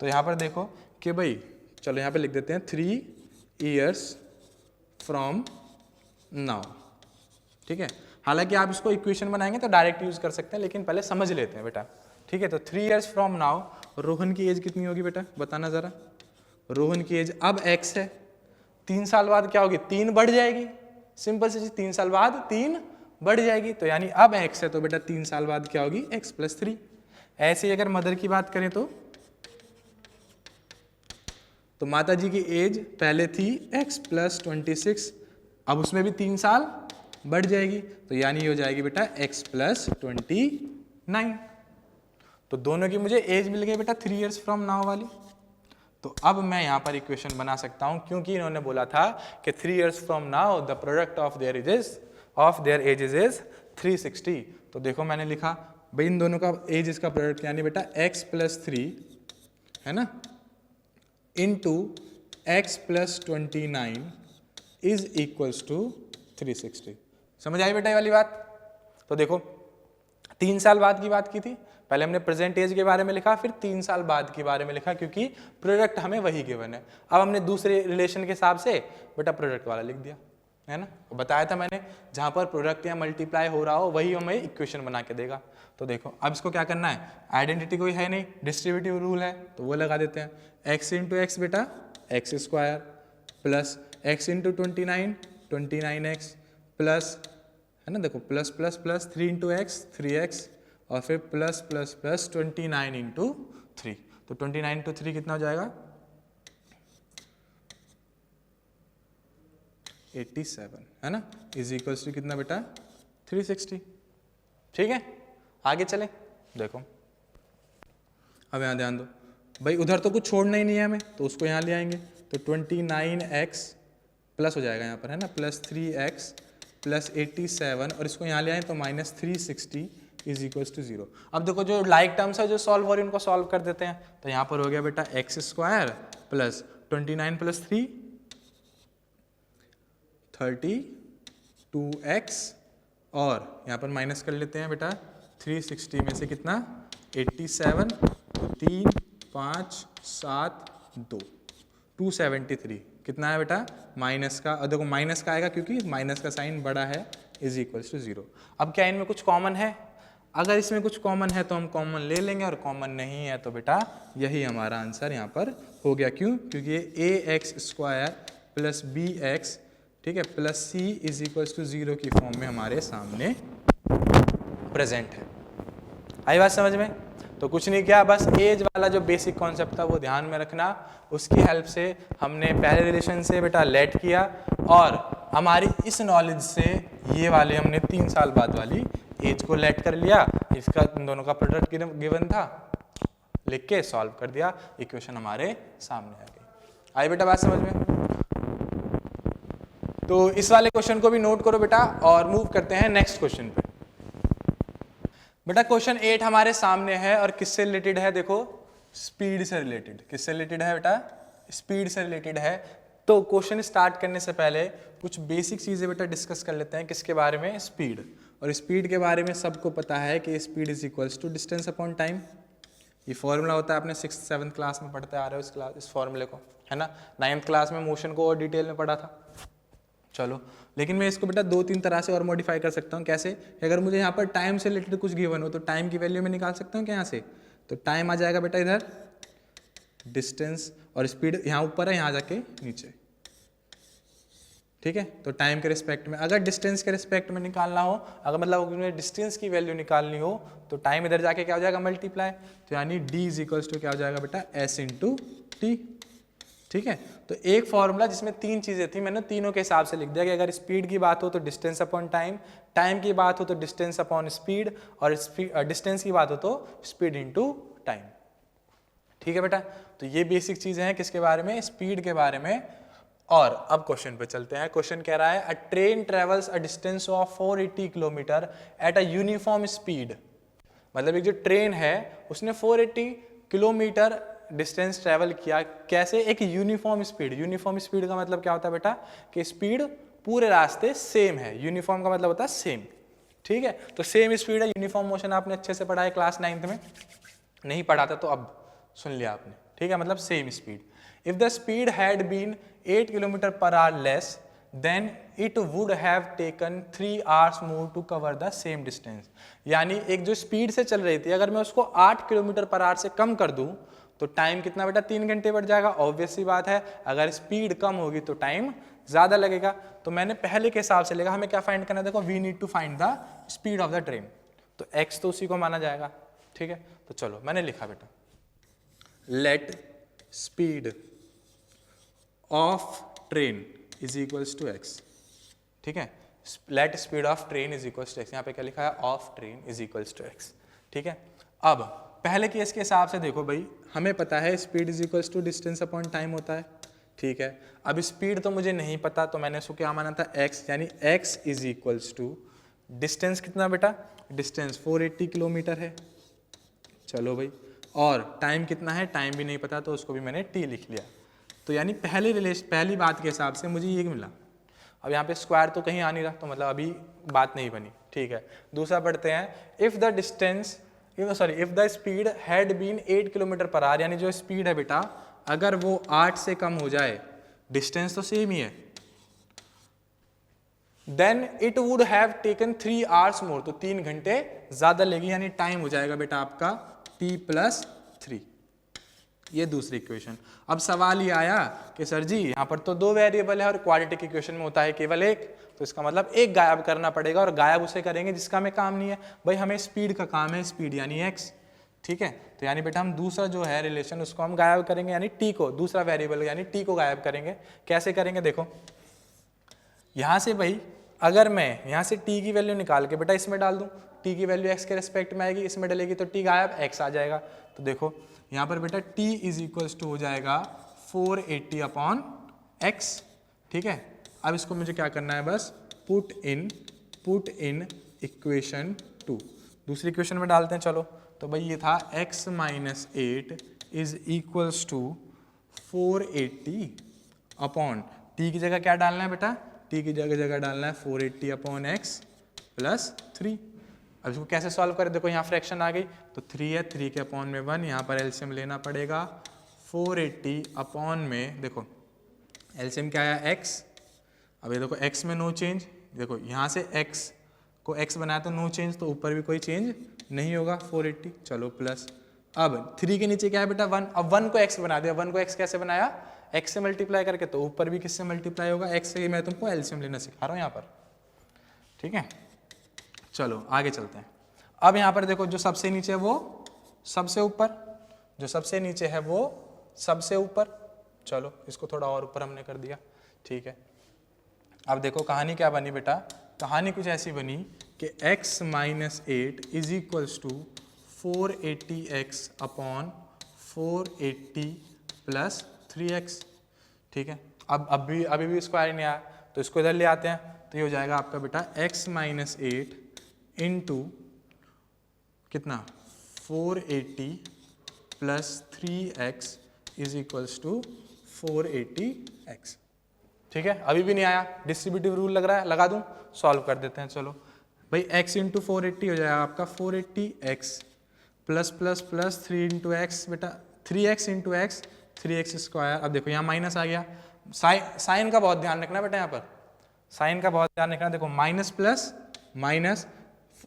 [SPEAKER 1] तो यहाँ पर देखो कि भाई चलो यहाँ पे लिख देते हैं 3 years फ्रॉम नाउ, ठीक है। हालांकि आप इसको इक्वेशन बनाएंगे तो डायरेक्ट यूज कर सकते हैं, लेकिन पहले समझ लेते हैं बेटा, ठीक है। तो 3 years फ्रॉम नाउ रोहन की एज कितनी होगी बेटा, बताना जरा। रोहन की एज अब x है, 3 साल बाद क्या होगी, 3 बढ़ जाएगी। सिंपल सी चीज, 3 साल बाद 3 बढ़ जाएगी, तो यानी अब x है तो बेटा 3 साल बाद क्या होगी, x + 3। ऐसे ही अगर मदर की बात करें तो माता जी की एज पहले थी x + 26, अब उसमें भी 3 साल बढ़ जाएगी, तो यानी हो जाएगी बेटा x + 29। तो दोनों की मुझे एज मिल गई बेटा 3 years फ्रॉम नाउ वाली। तो अब मैं यहाँ पर इक्वेशन बना सकता हूँ, क्योंकि इन्होंने बोला था कि 3 years from now the product of their edges is 360। तो देखो मैंने लिखा भाई इन दोनों का एजेस का प्रोडक्ट यानी बेटा x + 3 है ना, into x + 29 is equals to 360। समझ आई बेटा ये वाली बात। तो देखो 3 साल बाद की बात की थी, पहले हमने प्रेजेंट एज के बारे में लिखा, फिर 3 साल बाद के बारे में लिखा, क्योंकि प्रोडक्ट हमें वही गिवन है। अब हमने दूसरे रिलेशन के हिसाब से बेटा प्रोडक्ट वाला लिख दिया, है ना। बताया था मैंने जहां पर प्रोडक्ट या मल्टीप्लाई हो रहा हो वही हमें इक्वेशन बना के देगा। तो देखो अब इसको क्या करना है, आइडेंटिटी कोई है नहीं, डिस्ट्रीब्यूटिव रूल है, तो वो लगा देते हैं। x × x बेटा x² plus x × 29 29x plus, है ना, देखो plus plus plus 3 × x 3x और फिर प्लस प्लस प्लस 29 × 3। तो 29 × 3 कितना हो जाएगा, 87, है ना, इज इक्वल्स टू कितना बेटा 360। ठीक है, आगे चलें। देखो अब यहाँ ध्यान दो भाई, उधर तो कुछ छोड़ना ही नहीं है हमें, तो उसको यहाँ ले आएंगे। तो 29x प्लस हो जाएगा यहाँ पर, है ना, प्लस 3x प्लस 87 और इसको यहाँ ले आए तो माइनस 360 इज इक्वल्स टू 0। अब देखो जो लाइक टर्म्स है जो सॉल्व हो रही है उनको सॉल्व कर देते हैं। तो यहाँ पर हो गया बेटा x² प्लस 29 प्लस 3 32x और यहाँ पर माइनस कर लेते हैं बेटा 360 में से कितना 87, 3 5 7 2 273 कितना है बेटा माइनस का, और देखो माइनस का आएगा क्योंकि माइनस का साइन बड़ा है, इज इक्वल्स टू 0। अब क्या इनमें कुछ कॉमन है, अगर इसमें कुछ कॉमन है तो हम कॉमन ले लेंगे और कॉमन नहीं है तो बेटा यही हमारा आंसर यहाँ पर हो गया। क्यों, क्योंकि ये ax² प्लस bx, ठीक है, plus c is equals to 0 की फॉर्म में हमारे सामने प्रेजेंट है। आई बात समझ में। तो कुछ नहीं किया, बस एज वाला जो बेसिक कॉन्सेप्ट था वो ध्यान में रखना, उसकी हेल्प से हमने पहले रिलेशन से बेटा लेट किया और हमारी इस नॉलेज से ये वाले हमने 3 साल बाद वाली एज को लेट कर लिया, इसका इन दोनों का प्रोडक्ट गिवन था, लिख के सॉल्व कर दिया, इक्वेशन हमारे सामने आ गई। आई बेटा बात समझ में। तो इस वाले क्वेश्चन को भी नोट करो बेटा और मूव करते हैं नेक्स्ट क्वेश्चन पे। बेटा क्वेश्चन 8 हमारे सामने है और किससे रिलेटेड है, देखो स्पीड से रिलेटेड। किससे रिलेटेड है बेटा, स्पीड से रिलेटेड है। तो क्वेश्चन स्टार्ट करने से पहले कुछ बेसिक चीजें बेटा डिस्कस कर लेते हैं। किसके बारे में, स्पीड। और स्पीड के बारे में सबको पता है कि speed is equals to distance upon time. ये फॉर्मूला होता है, आपने 6th-7th क्लास में पढ़ते आ रहे हो इस फॉर्मूले को, है ना। 9th क्लास में मोशन को और डिटेल में पढ़ा था। चलो, लेकिन मैं इसको बेटा 2-3 तरह से और मॉडिफाई कर सकता हूँ। कैसे, अगर मुझे यहाँ पर टाइम से रिलेटेड कुछ गिवन हो तो टाइम की वैल्यू में निकाल सकता हूँ क्या यहाँ से। तो टाइम आ जाएगा बेटा इधर डिस्टेंस और स्पीड यहाँ ऊपर है, यहाँ जाके नीचे, ठीक है। तो टाइम के रिस्पेक्ट में, अगर डिस्टेंस के रिस्पेक्ट में निकालना हो, अगर मतलब डिस्टेंस की वैल्यू निकालनी हो तो टाइम इधर जाके क्या हो जाएगा मल्टीप्लाई, तो यानी d इज इक्वल्स टू क्या हो जाएगा बेटा s इंटू टी, ठीक है। तो एक फॉर्मूला जिसमें 3 चीजें थी, मैंने तीनों के हिसाब से लिख दिया कि अगर स्पीड की बात हो तो डिस्टेंस अपॉन टाइम, टाइम की बात हो तो डिस्टेंस अपॉन स्पीड, और डिस्टेंस की बात हो तो स्पीड इंटू टाइम, ठीक है बेटा। तो ये बेसिक चीजें हैं किसके बारे में, स्पीड के बारे में। और अब क्वेश्चन पे चलते हैं। क्वेश्चन कह रहा है अ train travels a distance of 480 kilometre at a uniform speed. मतलब एक जो ट्रेन है उसने 480 किलोमीटर डिस्टेंस ट्रेवल किया कैसे, एक यूनिफॉर्म स्पीड। यूनिफॉर्म स्पीड का मतलब क्या होता है बेटा कि स्पीड पूरे रास्ते सेम है। यूनिफॉर्म का मतलब होता है सेम, ठीक है। तो सेम स्पीड है, यूनिफॉर्म मोशन आपने अच्छे से पढ़ा है क्लास 9th में, नहीं पढ़ा था तो अब सुन लिया आपने, ठीक है, मतलब same speed. If the speed had been 8 kilometre per hour less than it would have taken 3 hours more to cover the same distance. यानी एक जो स्पीड से चल रही थी, अगर मैं उसको 8 किलोमीटर पर आवर से कम कर दूं तो टाइम कितना बेटा 3 घंटे बढ़ जाएगा। ऑब्वियस सी बात है, अगर स्पीड कम होगी तो टाइम ज्यादा लगेगा। तो मैंने पहले के हिसाब से लेगा, हमें क्या फाइंड करना है, देखो we need to find the speed of the train, तो एक्स तो उसी को माना जाएगा, ठीक है। तो चलो मैंने लिखा बेटा, let speed of train is equals to x, ठीक है। Let speed of train is equals to x, यहाँ पे क्या लिखा है, of train is equals to x, ठीक है। अब पहले केस के हिसाब से देखो भाई, हमें पता है speed is equals to distance upon time होता है, ठीक है। अब स्पीड तो मुझे नहीं पता, तो मैंने उसको क्या माना था, एक्स, यानी x is equals to distance कितना बेटा, डिस्टेंस 480 किलोमीटर है, चलो भाई, और टाइम कितना है, टाइम भी नहीं पता, तो उसको भी मैंने टी लिख लिया। तो यानी पहली बात के हिसाब से मुझे ये मिला। अब यहाँ पे स्क्वायर तो कहीं आ नहीं रहा, तो मतलब अभी बात नहीं बनी, ठीक है। दूसरा पढ़ते हैं, if the distance if the speed had been 8 kilometre per hour, यानी जो स्पीड है बेटा अगर वो 8 से कम हो जाए, डिस्टेंस तो सेम ही है, then it would have taken 3 hours more, तो 3 घंटे ज्यादा लेगी, यानी टाइम हो जाएगा बेटा आपका t+3। ये दूसरी इक्वेशन। अब सवाल ये आया कि सर जी यहाँ पर तो 2 वेरिएबल है और क्वाड्रेटिक इक्वेशन में होता है केवल एक, तो इसका मतलब एक गायब करना पड़ेगा, और गायब उसे करेंगे जिसका हमें काम नहीं है। भाई हमें स्पीड का काम है, स्पीड यानी एक्स, ठीक है। तो यानी बेटा हम दूसरा जो है रिलेशन उसको हम गायब करेंगे, यानी टी को, दूसरा वेरिएबल यानी टी को गायब करेंगे। कैसे करेंगे, देखो यहाँ से भाई अगर मैं यहाँ से t की वैल्यू निकाल के बेटा इसमें डाल दूं, t की वैल्यू x के रेस्पेक्ट में आएगी, इसमें डलेगी तो t गायब, x आ जाएगा। तो देखो यहाँ पर बेटा t इज इक्वल्स टू हो जाएगा 480 अपॉन x, ठीक है। अब इसको मुझे क्या करना है, बस पुट इन इक्वेशन 2, दूसरी इक्वेशन में डालते हैं। चलो तो भाई ये था x minus 8 is equals to 480 upon t की जगह क्या डालना है बेटा, t की जगह डालना है 480 अपॉन एक्स प्लस 3। अब इसको कैसे सॉल्व करें, देखो यहाँ फ्रैक्शन आ गई तो 3 है, 3 के अपॉन में 1, यहाँ पर एलसीएम लेना पड़ेगा। 480 अपॉन में देखो एलसीएम क्या आया x, अब ये देखो x में नो चेंज, देखो यहाँ से x को x बनाया तो नो चेंज, तो ऊपर भी कोई चेंज नहीं होगा 480, चलो प्लस। अब 3 के नीचे क्या है बेटा 1, अब 1 को x बना दिया, 1 को x कैसे बनाया, x से मल्टीप्लाई करके, तो ऊपर भी किससे मल्टीप्लाई होगा, x से। मैं तुमको एलसीएम लेना सिखा रहा हूँ यहाँ पर, ठीक है। चलो आगे चलते हैं। अब यहाँ पर देखो जो सबसे नीचे है वो सबसे ऊपर, जो सबसे नीचे है वो सबसे ऊपर, चलो इसको थोड़ा और ऊपर हमने कर दिया, ठीक है। अब देखो कहानी क्या बनी बेटा, कहानी कुछ ऐसी बनी कि x minus 8 is equals to 480x upon 480 plus 3x, ठीक है। अब अभी भी स्क्वायर नहीं आया, तो इसको इधर ले आते हैं, तो ये हो जाएगा आपका बेटा x माइनस 8 इंटू कितना 480 plus 3x is equals to 480x, ठीक है। अभी भी नहीं आया, डिस्ट्रीब्यूटिव रूल लग रहा है, लगा दूं, सॉल्व कर देते हैं। चलो भाई x इंटू 480 हो जाएगा आपका 480x plus plus plus 3 into x, बेटा 3x into x 3x square. अब देखो यहाँ माइनस आ गया, साइन का बहुत ध्यान रखना बेटा, यहाँ पर साइन का बहुत ध्यान रखना। देखो माइनस प्लस माइनस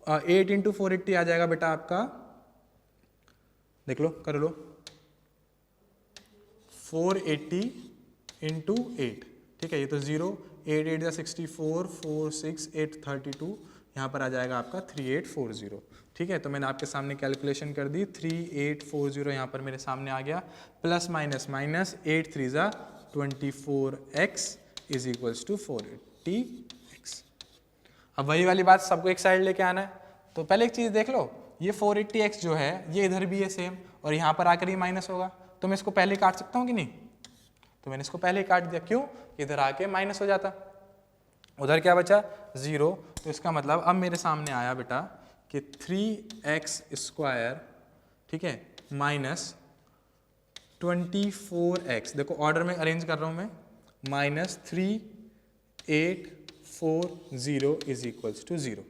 [SPEAKER 1] 8 इंटू 480 आ जाएगा बेटा आपका, देख लो कर लो, 480 इंटू 8, ठीक है। ये तो 0, 8 8 या 64, 4 6 8 32, यहाँ पर आ जाएगा आपका 3840, ठीक है। तो मैंने आपके सामने कैलकुलेशन कर दी, 3840 यहाँ पर मेरे सामने आ गया, प्लस माइनस माइनस 8 3 जा 24x is equals to 480x। अब वही वाली बात सबको एक साइड लेके आना है, तो पहले एक चीज़ देख लो, ये 480x जो है ये इधर भी है सेम, और यहाँ पर आकर ये माइनस होगा, तो मैं इसको पहले काट सकता हूँ कि नहीं, तो मैंने इसको पहले ही काट दिया, क्यों, इधर आके माइनस हो जाता, उधर क्या बचा 0। तो इसका मतलब अब मेरे सामने आया बेटा कि 3x स्क्वायर, ठीक है, माइनस 24x, देखो ऑर्डर में अरेंज कर रहा हूँ मैं, -3840 इज इक्वल्स टू 0।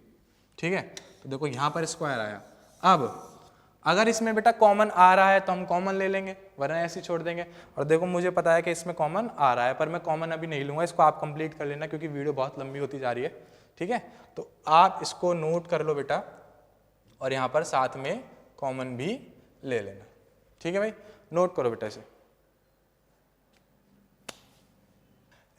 [SPEAKER 1] ठीक है, तो देखो यहाँ पर स्क्वायर आया। अब अगर इसमें बेटा कॉमन आ रहा है तो हम कॉमन ले लेंगे, वरना ऐसे ही छोड़ देंगे। और देखो मुझे पता है कि इसमें कॉमन आ रहा है, पर मैं कॉमन अभी नहीं लूँगा, इसको आप कंप्लीट कर लेना क्योंकि वीडियो बहुत लंबी होती जा रही है। ठीक है, तो आप इसको नोट कर लो बेटा, और यहाँ पर साथ में कॉमन भी ले लेना। ठीक है भाई, नोट करो बेटा इसे।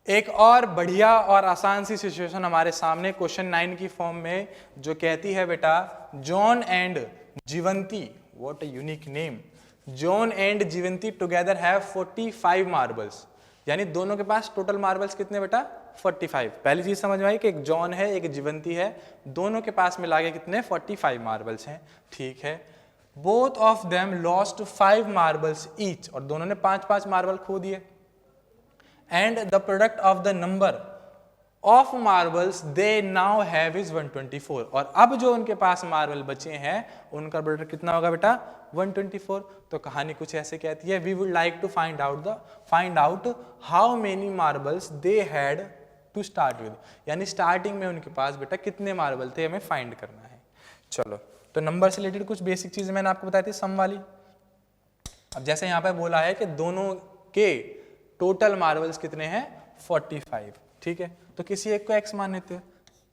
[SPEAKER 1] एक और बढ़िया और आसान सी सिचुएशन हमारे सामने क्वेश्चन 9 की फॉर्म में, जो कहती है बेटा John and Jeevanti, what a unique name, John and Jeevanti together have 45 marbles, यानी दोनों के पास टोटल मार्बल्स कितने बेटा 45। पहली चीज समझ में आई कि एक जॉन है एक जीवंती है, दोनों के पास मिला के कितने 45 मार्बल्स हैं। ठीक है, both of them lost 5 marbles each, और दोनों ने 5-5 मार्बल खो दिए। And the product of the number of marbles they now have is 124, और अब जो उनके पास मार्बल बचे हैं उनका प्रोडक्ट कितना होगा बेटा 124। तो कहानी कुछ ऐसे कहती है, we would like to find out how many marbles they had to start with, यानी स्टार्टिंग में उनके पास बेटा कितने मार्बल थे हमें फाइंड करना है। चलो, तो नंबर से रिलेटेड कुछ बेसिक चीजें मैंने आपको बताई थी सम वाली। अब जैसे यहाँ पे बोला है कि दोनों के टोटल मार्बल्स कितने हैं 45। ठीक है, तो किसी एक को x मान लेते हैं।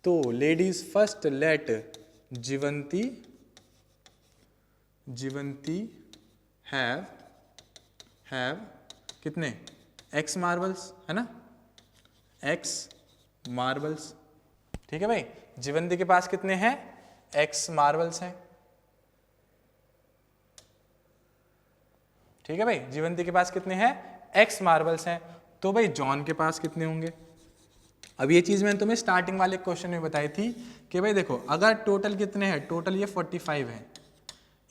[SPEAKER 1] तो लेडीज फर्स्ट लेट जीवंती हैव कितने x मार्बल्स, है ना, x मार्बल्स। ठीक है भाई, जीवंती के पास कितने हैं x मार्बल्स हैं। ठीक है भाई, जीवंती के पास कितने हैं x मार्बल्स हैं। तो भाई जॉन के पास कितने होंगे। अब ये चीज मैंने तुम्हें स्टार्टिंग वाले क्वेश्चन में बताई थी कि भाई देखो अगर टोटल कितने हैं, टोटल ये 45 है,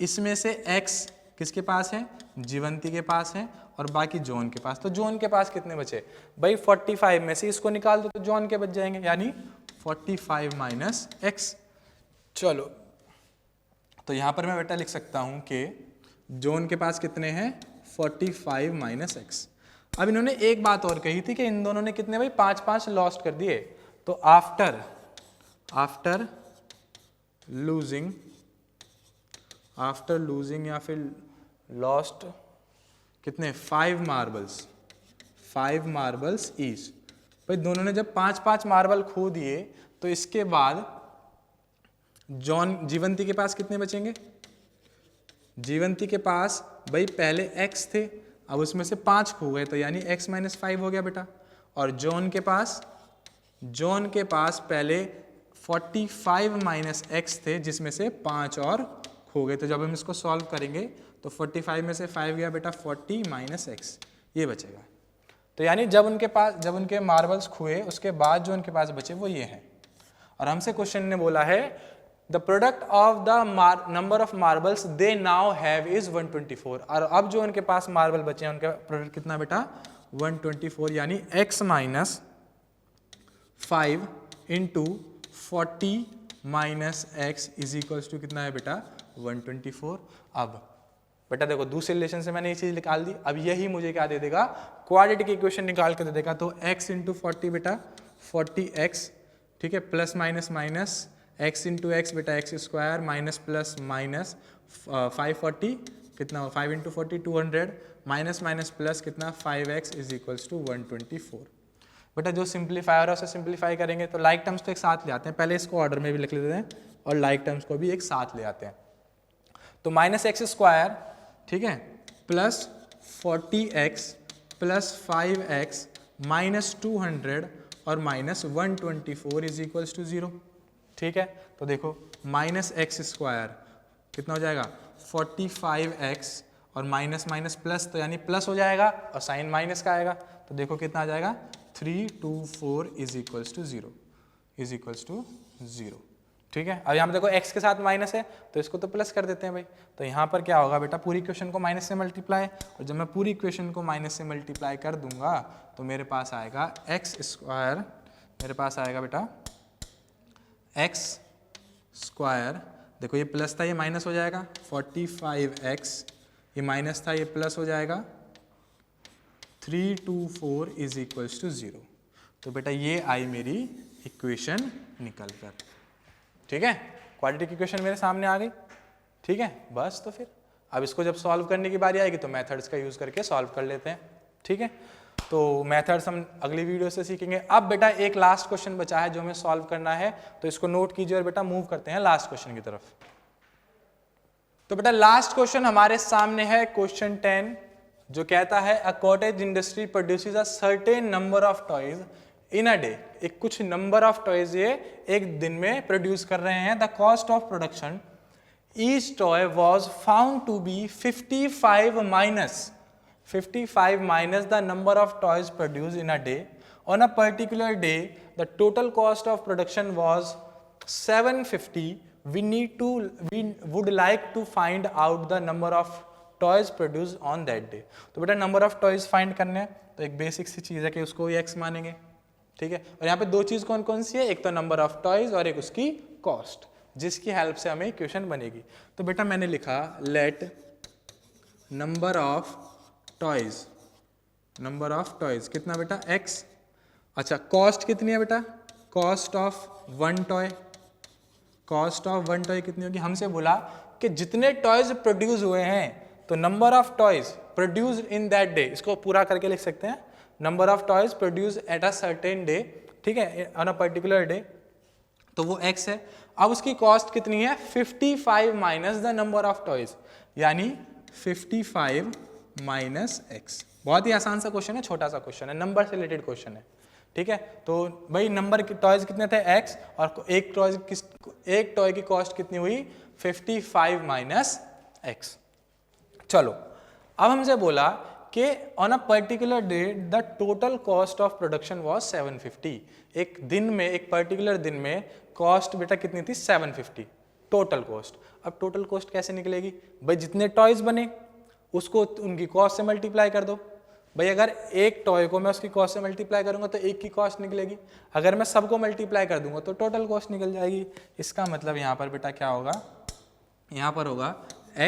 [SPEAKER 1] इसमें से x किसके पास है जीवंती के पास है और बाकी जॉन के पास। तो जॉन के पास कितने बचे भाई 45 में से इसको निकाल दो तो जॉन के बच जाएंगे, यानी 45 माइनस x। चलो, तो यहां पर मैं बेटा लिख सकता हूं कि जॉन के पास कितने हैं 45 माइनस x। अब इन्होंने एक बात और कही थी कि इन दोनों ने कितने भाई 5-5 लॉस्ट कर दिए। तो आफ्टर लूजिंग या फिर लॉस्ट कितने 5 मार्बल्स ईच। भाई दोनों ने जब 5-5 मार्बल खो दिए तो इसके बाद जीवंती के पास कितने बचेंगे। जीवंती के पास भाई पहले x थे, अब उसमें से 5 खो गए तो यानी x माइनस 5 हो गया बेटा। और जॉन के पास पहले 45 माइनस x थे जिसमें से 5 और खो गए। तो जब हम इसको सॉल्व करेंगे तो 45 में से 5 गया बेटा 40 माइनस x, ये बचेगा। तो यानी जब उनके मार्बल्स खोए उसके बाद जो उनके पास बचे वो ये हैं। और हमसे क्वेश्चन ने बोला है the product of the number of marbles they now have is 124, और अब जो उनके पास मार्बल बचे हैं उनका प्रोडक्ट कितना बेटा 124, यानी x minus 5 into 40 minus x is equals to कितना है बेटा 124। अब बेटा देखो दूसरे रिलेशन से मैंने ये चीज निकाल दी, अब यही मुझे क्या दे देगा क्वाड्रेटिक इक्वेशन निकाल के दे देगा। तो x इंटू 40 बेटा 40x, ठीक है, plus minus minus x into x बेटा x square minus plus minus 540 कितना 5 इंटू 40 200 माइनस माइनस प्लस कितना 5x इज इक्वल्स टू 124। बेटा जो सिंप्लीफाई हो रहा है उसे सिंप्लीफाई करेंगे तो लाइक टर्म्स तो एक साथ ले आते हैं, पहले इसको ऑर्डर में भी लिख लेते हैं और लाइक टर्म्स को भी एक साथ ले आते हैं। तो माइनस एक्स स्क्वायर, ठीक है, plus 40x plus 5x minus 200 और माइनस 124 इज इक्वल्स टू 0। ठीक है, तो देखो माइनस एक्स स्क्वायर कितना हो जाएगा 45x और माइनस माइनस प्लस, तो यानी प्लस हो जाएगा और साइन माइनस का आएगा। तो देखो कितना आ जाएगा 324 इज इक्वल्स टू 0। ठीक है, अब यहाँ पे देखो x के साथ माइनस है तो इसको तो प्लस कर देते हैं भाई। तो यहाँ पर क्या होगा बेटा पूरी इक्वेशन को माइनस से मल्टीप्लाई, और जब मैं पूरी इक्वेशन को माइनस से मल्टीप्लाई कर दूंगा तो मेरे पास आएगा x स्क्वायर, मेरे पास आएगा बेटा x स्क्वायर, देखो ये प्लस था ये माइनस हो जाएगा 45x, ये माइनस था ये प्लस हो जाएगा 324 इज इक्वल्स टू 0। तो बेटा ये आई मेरी इक्वेशन निकल कर, ठीक है। क्वाड्रेटिक इक्वेशन मेरे सामने आ गई, ठीक है। बस तो फिर अब इसको जब सॉल्व करने की बारी आएगी तो मेथड्स का यूज़ करके सॉल्व कर लेते हैं, ठीक है। तो मेथड्स हम अगली वीडियो से सीखेंगे। अब बेटा एक लास्ट क्वेश्चन बचा है जो हमें सॉल्व करना है, तो इसको नोट कीजिए और बेटा मूव करते हैं लास्ट क्वेश्चन की तरफ। तो बेटा लास्ट क्वेश्चन हमारे सामने है क्वेश्चन 10, जो कहता है a cottage industry produces a certain number of toys in a day. एक कुछ नंबर ऑफ टॉयज ये एक दिन में प्रोड्यूस कर रहे हैं। The cost of production each toy was found to be 55 minus the number of toys produced in a day. On a particular day, the total cost of production was 750. We would like to find out the number of toys produced on that day. तो बेटा number of toys find करने हैं, तो एक basic सी चीज़ है कि उसको x मानेंगे, ठीक है। और यहाँ पे दो चीज़ कौन कौन सी है, एक तो नंबर ऑफ टॉयज और एक उसकी कॉस्ट, जिसकी हेल्प से हमें इक्वेशन बनेगी। तो बेटा मैंने लिखा लेट नंबर ऑफ टॉयज कितना बेटा x। अच्छा कॉस्ट कितनी है बेटा, कॉस्ट ऑफ वन टॉय कितनी होगी, हमसे बोला कि जितने टॉयज प्रोड्यूस हुए हैं, तो number of toys produced in that day, इसको पूरा करके लिख सकते हैं, number of toys produced at a certain day, ठीक है, ऑन अ पर्टिकुलर डे, तो वो x है। अब उसकी कॉस्ट कितनी है, 55 minus the number of toys, यानी 55 माइनस x। बहुत ही आसान सा क्वेश्चन है, छोटा सा क्वेश्चन है, नंबर से रिलेटेड क्वेश्चन है, ठीक है। तो भाई नंबर की टॉयज कितने थे x, और एक टॉय की कॉस्ट कितनी हुई 55 माइनस x। चलो अब हमसे बोला कि on a particular day the total cost of production was 750। एक दिन में, एक पर्टिकुलर दिन में कॉस्ट बेटा कितनी थी 750 टोटल कॉस्ट। अब टोटल कॉस्ट कैसे निकलेगी भाई, जितने टॉयज बने उसको उनकी कॉस्ट से मल्टीप्लाई कर दो। भाई अगर एक टॉय को मैं उसकी कॉस्ट से मल्टीप्लाई करूंगा तो एक की कॉस्ट निकलेगी, अगर मैं सबको मल्टीप्लाई कर दूंगा तो टोटल कॉस्ट निकल जाएगी। इसका मतलब यहाँ पर बेटा क्या होगा, यहाँ पर होगा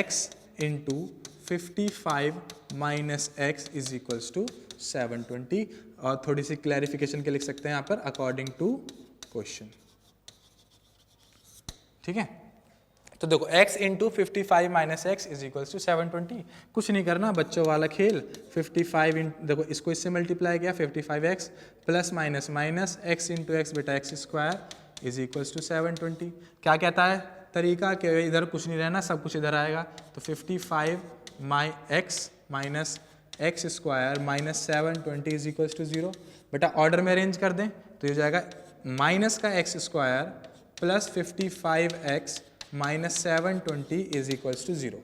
[SPEAKER 1] x into 55 minus x is equals to 720। और थोड़ी सी क्लैरिफिकेशन के लिख सकते हैं यहाँ पर अकॉर्डिंग टू क्वेश्चन, ठीक है। तो देखो x into 55 minus x is equals to 720, कुछ नहीं करना, बच्चों वाला खेल। 55 देखो इसको इससे मल्टीप्लाई किया 55x plus minus minus x into x बेटा x square is equals to 720। क्या कहता है तरीका कि इधर कुछ नहीं रहना, सब कुछ इधर आएगा। तो 55 x minus x square minus 720 is equals to 0। बेटा ऑर्डर में अरेंज कर दें तो ये जाएगा माइनस का x square plus 55x minus 720 is equals to 0,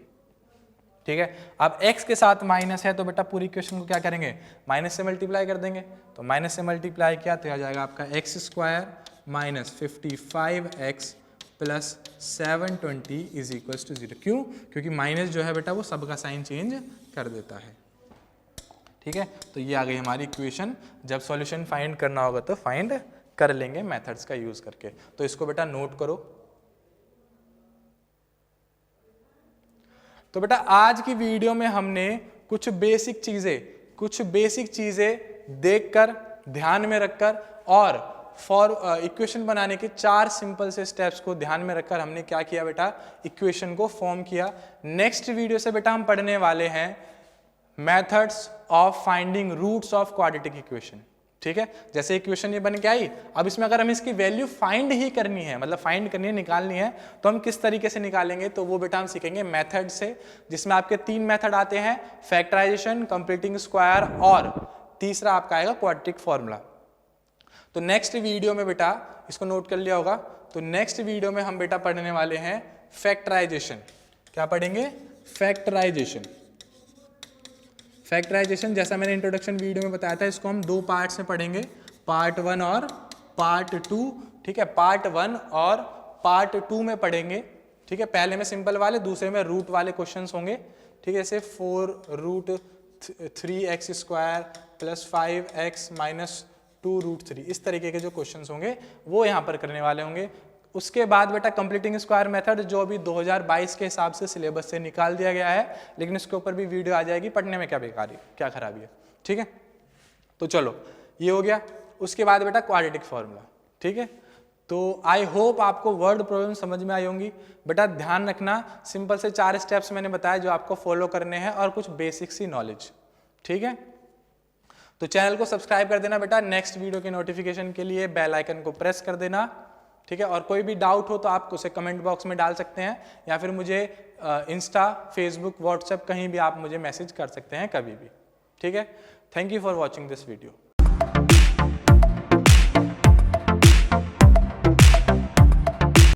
[SPEAKER 1] ठीक है। अब x के साथ माइनस है तो बेटा पूरी इक्वेशन को क्या करेंगे, माइनस से मल्टीप्लाई कर देंगे। तो माइनस से मल्टीप्लाई किया तो आ जाएगा आपका x square minus 55x plus 720 is equals to 0। क्यों, क्योंकि माइनस जो है बेटा वो सबका साइन चेंज कर देता है, ठीक है। तो ये आ गई हमारी इक्वेशन। जब सॉल्यूशन फाइंड करना होगा तो फाइंड कर लेंगे मेथड्स का यूज करके। तो इसको बेटा नोट करो। तो बेटा आज की वीडियो में हमने कुछ बेसिक चीजें देखकर, ध्यान में रखकर, और इक्वेशन बनाने के 4 सिंपल से स्टेप्स को ध्यान में रखकर हमने क्या किया बेटा, इक्वेशन को फॉर्म किया। नेक्स्ट वीडियो से बेटा हम पढ़ने वाले हैं methods of finding roots of quadratic equation, ठीक है। जैसे इक्वेशन ये बन के आई, अब इसमें अगर हमें इसकी वैल्यू फाइंड ही करनी है, मतलब फाइंड करनी है, निकालनी है, तो हम किस तरीके से निकालेंगे, तो वो बेटा हम सीखेंगे मेथड से, जिसमें आपके 3 मेथड आते हैं, फैक्टराइजेशन, कंप्लीटिंग स्क्वायर, और तीसरा आपका आएगा क्वाड्रेटिक फॉर्मूला। तो नेक्स्ट वीडियो में बेटा, इसको नोट कर लिया होगा, तो नेक्स्ट वीडियो में हम बेटा पढ़ने वाले हैं फैक्टराइजेशन। क्या पढ़ेंगे, फैक्टराइजेशन। जैसा मैंने इंट्रोडक्शन वीडियो में बताया था, इसको हम 2 पार्ट्स में पढ़ेंगे, पार्ट 1 और पार्ट 2, ठीक है। पार्ट 1 और पार्ट 2 में पढ़ेंगे, ठीक है। पहले में सिंपल वाले, दूसरे में रूट वाले क्वेश्चंस होंगे, ठीक है। जैसे 4√3x square plus 5x minus 2√3, इस तरीके के जो क्वेश्चंस होंगे वो यहाँ पर करने वाले होंगे। उसके बाद बेटा कंप्लीटिंग स्क्वायर मेथड, जो अभी 2022 के हिसाब से सिलेबस से निकाल दिया गया है, लेकिन इसके ऊपर भी वीडियो आ जाएगी, पढ़ने में क्या बेकारी, क्या खराबी है, ठीक है। तो चलो ये हो गया। उसके बाद बेटा क्वाड्रेटिक फॉर्मूला, ठीक है। तो आई होप आपको वर्ड प्रॉब्लम समझ में आई होंगी। बेटा ध्यान रखना, सिंपल से 4 स्टेप्स मैंने बताया जो आपको फॉलो करने हैं और कुछ बेसिक सी नॉलेज, ठीक है। तो चैनल को सब्सक्राइब कर देना बेटा, नेक्स्ट वीडियो के नोटिफिकेशन के लिए बेल आइकन को प्रेस कर देना, ठीक है। और कोई भी डाउट हो तो आप उसे कमेंट बॉक्स में डाल सकते हैं या फिर मुझे इंस्टा, फेसबुक, व्हाट्सएप कहीं भी आप मुझे मैसेज कर सकते हैं कभी भी, ठीक है। Thank you for watching this video.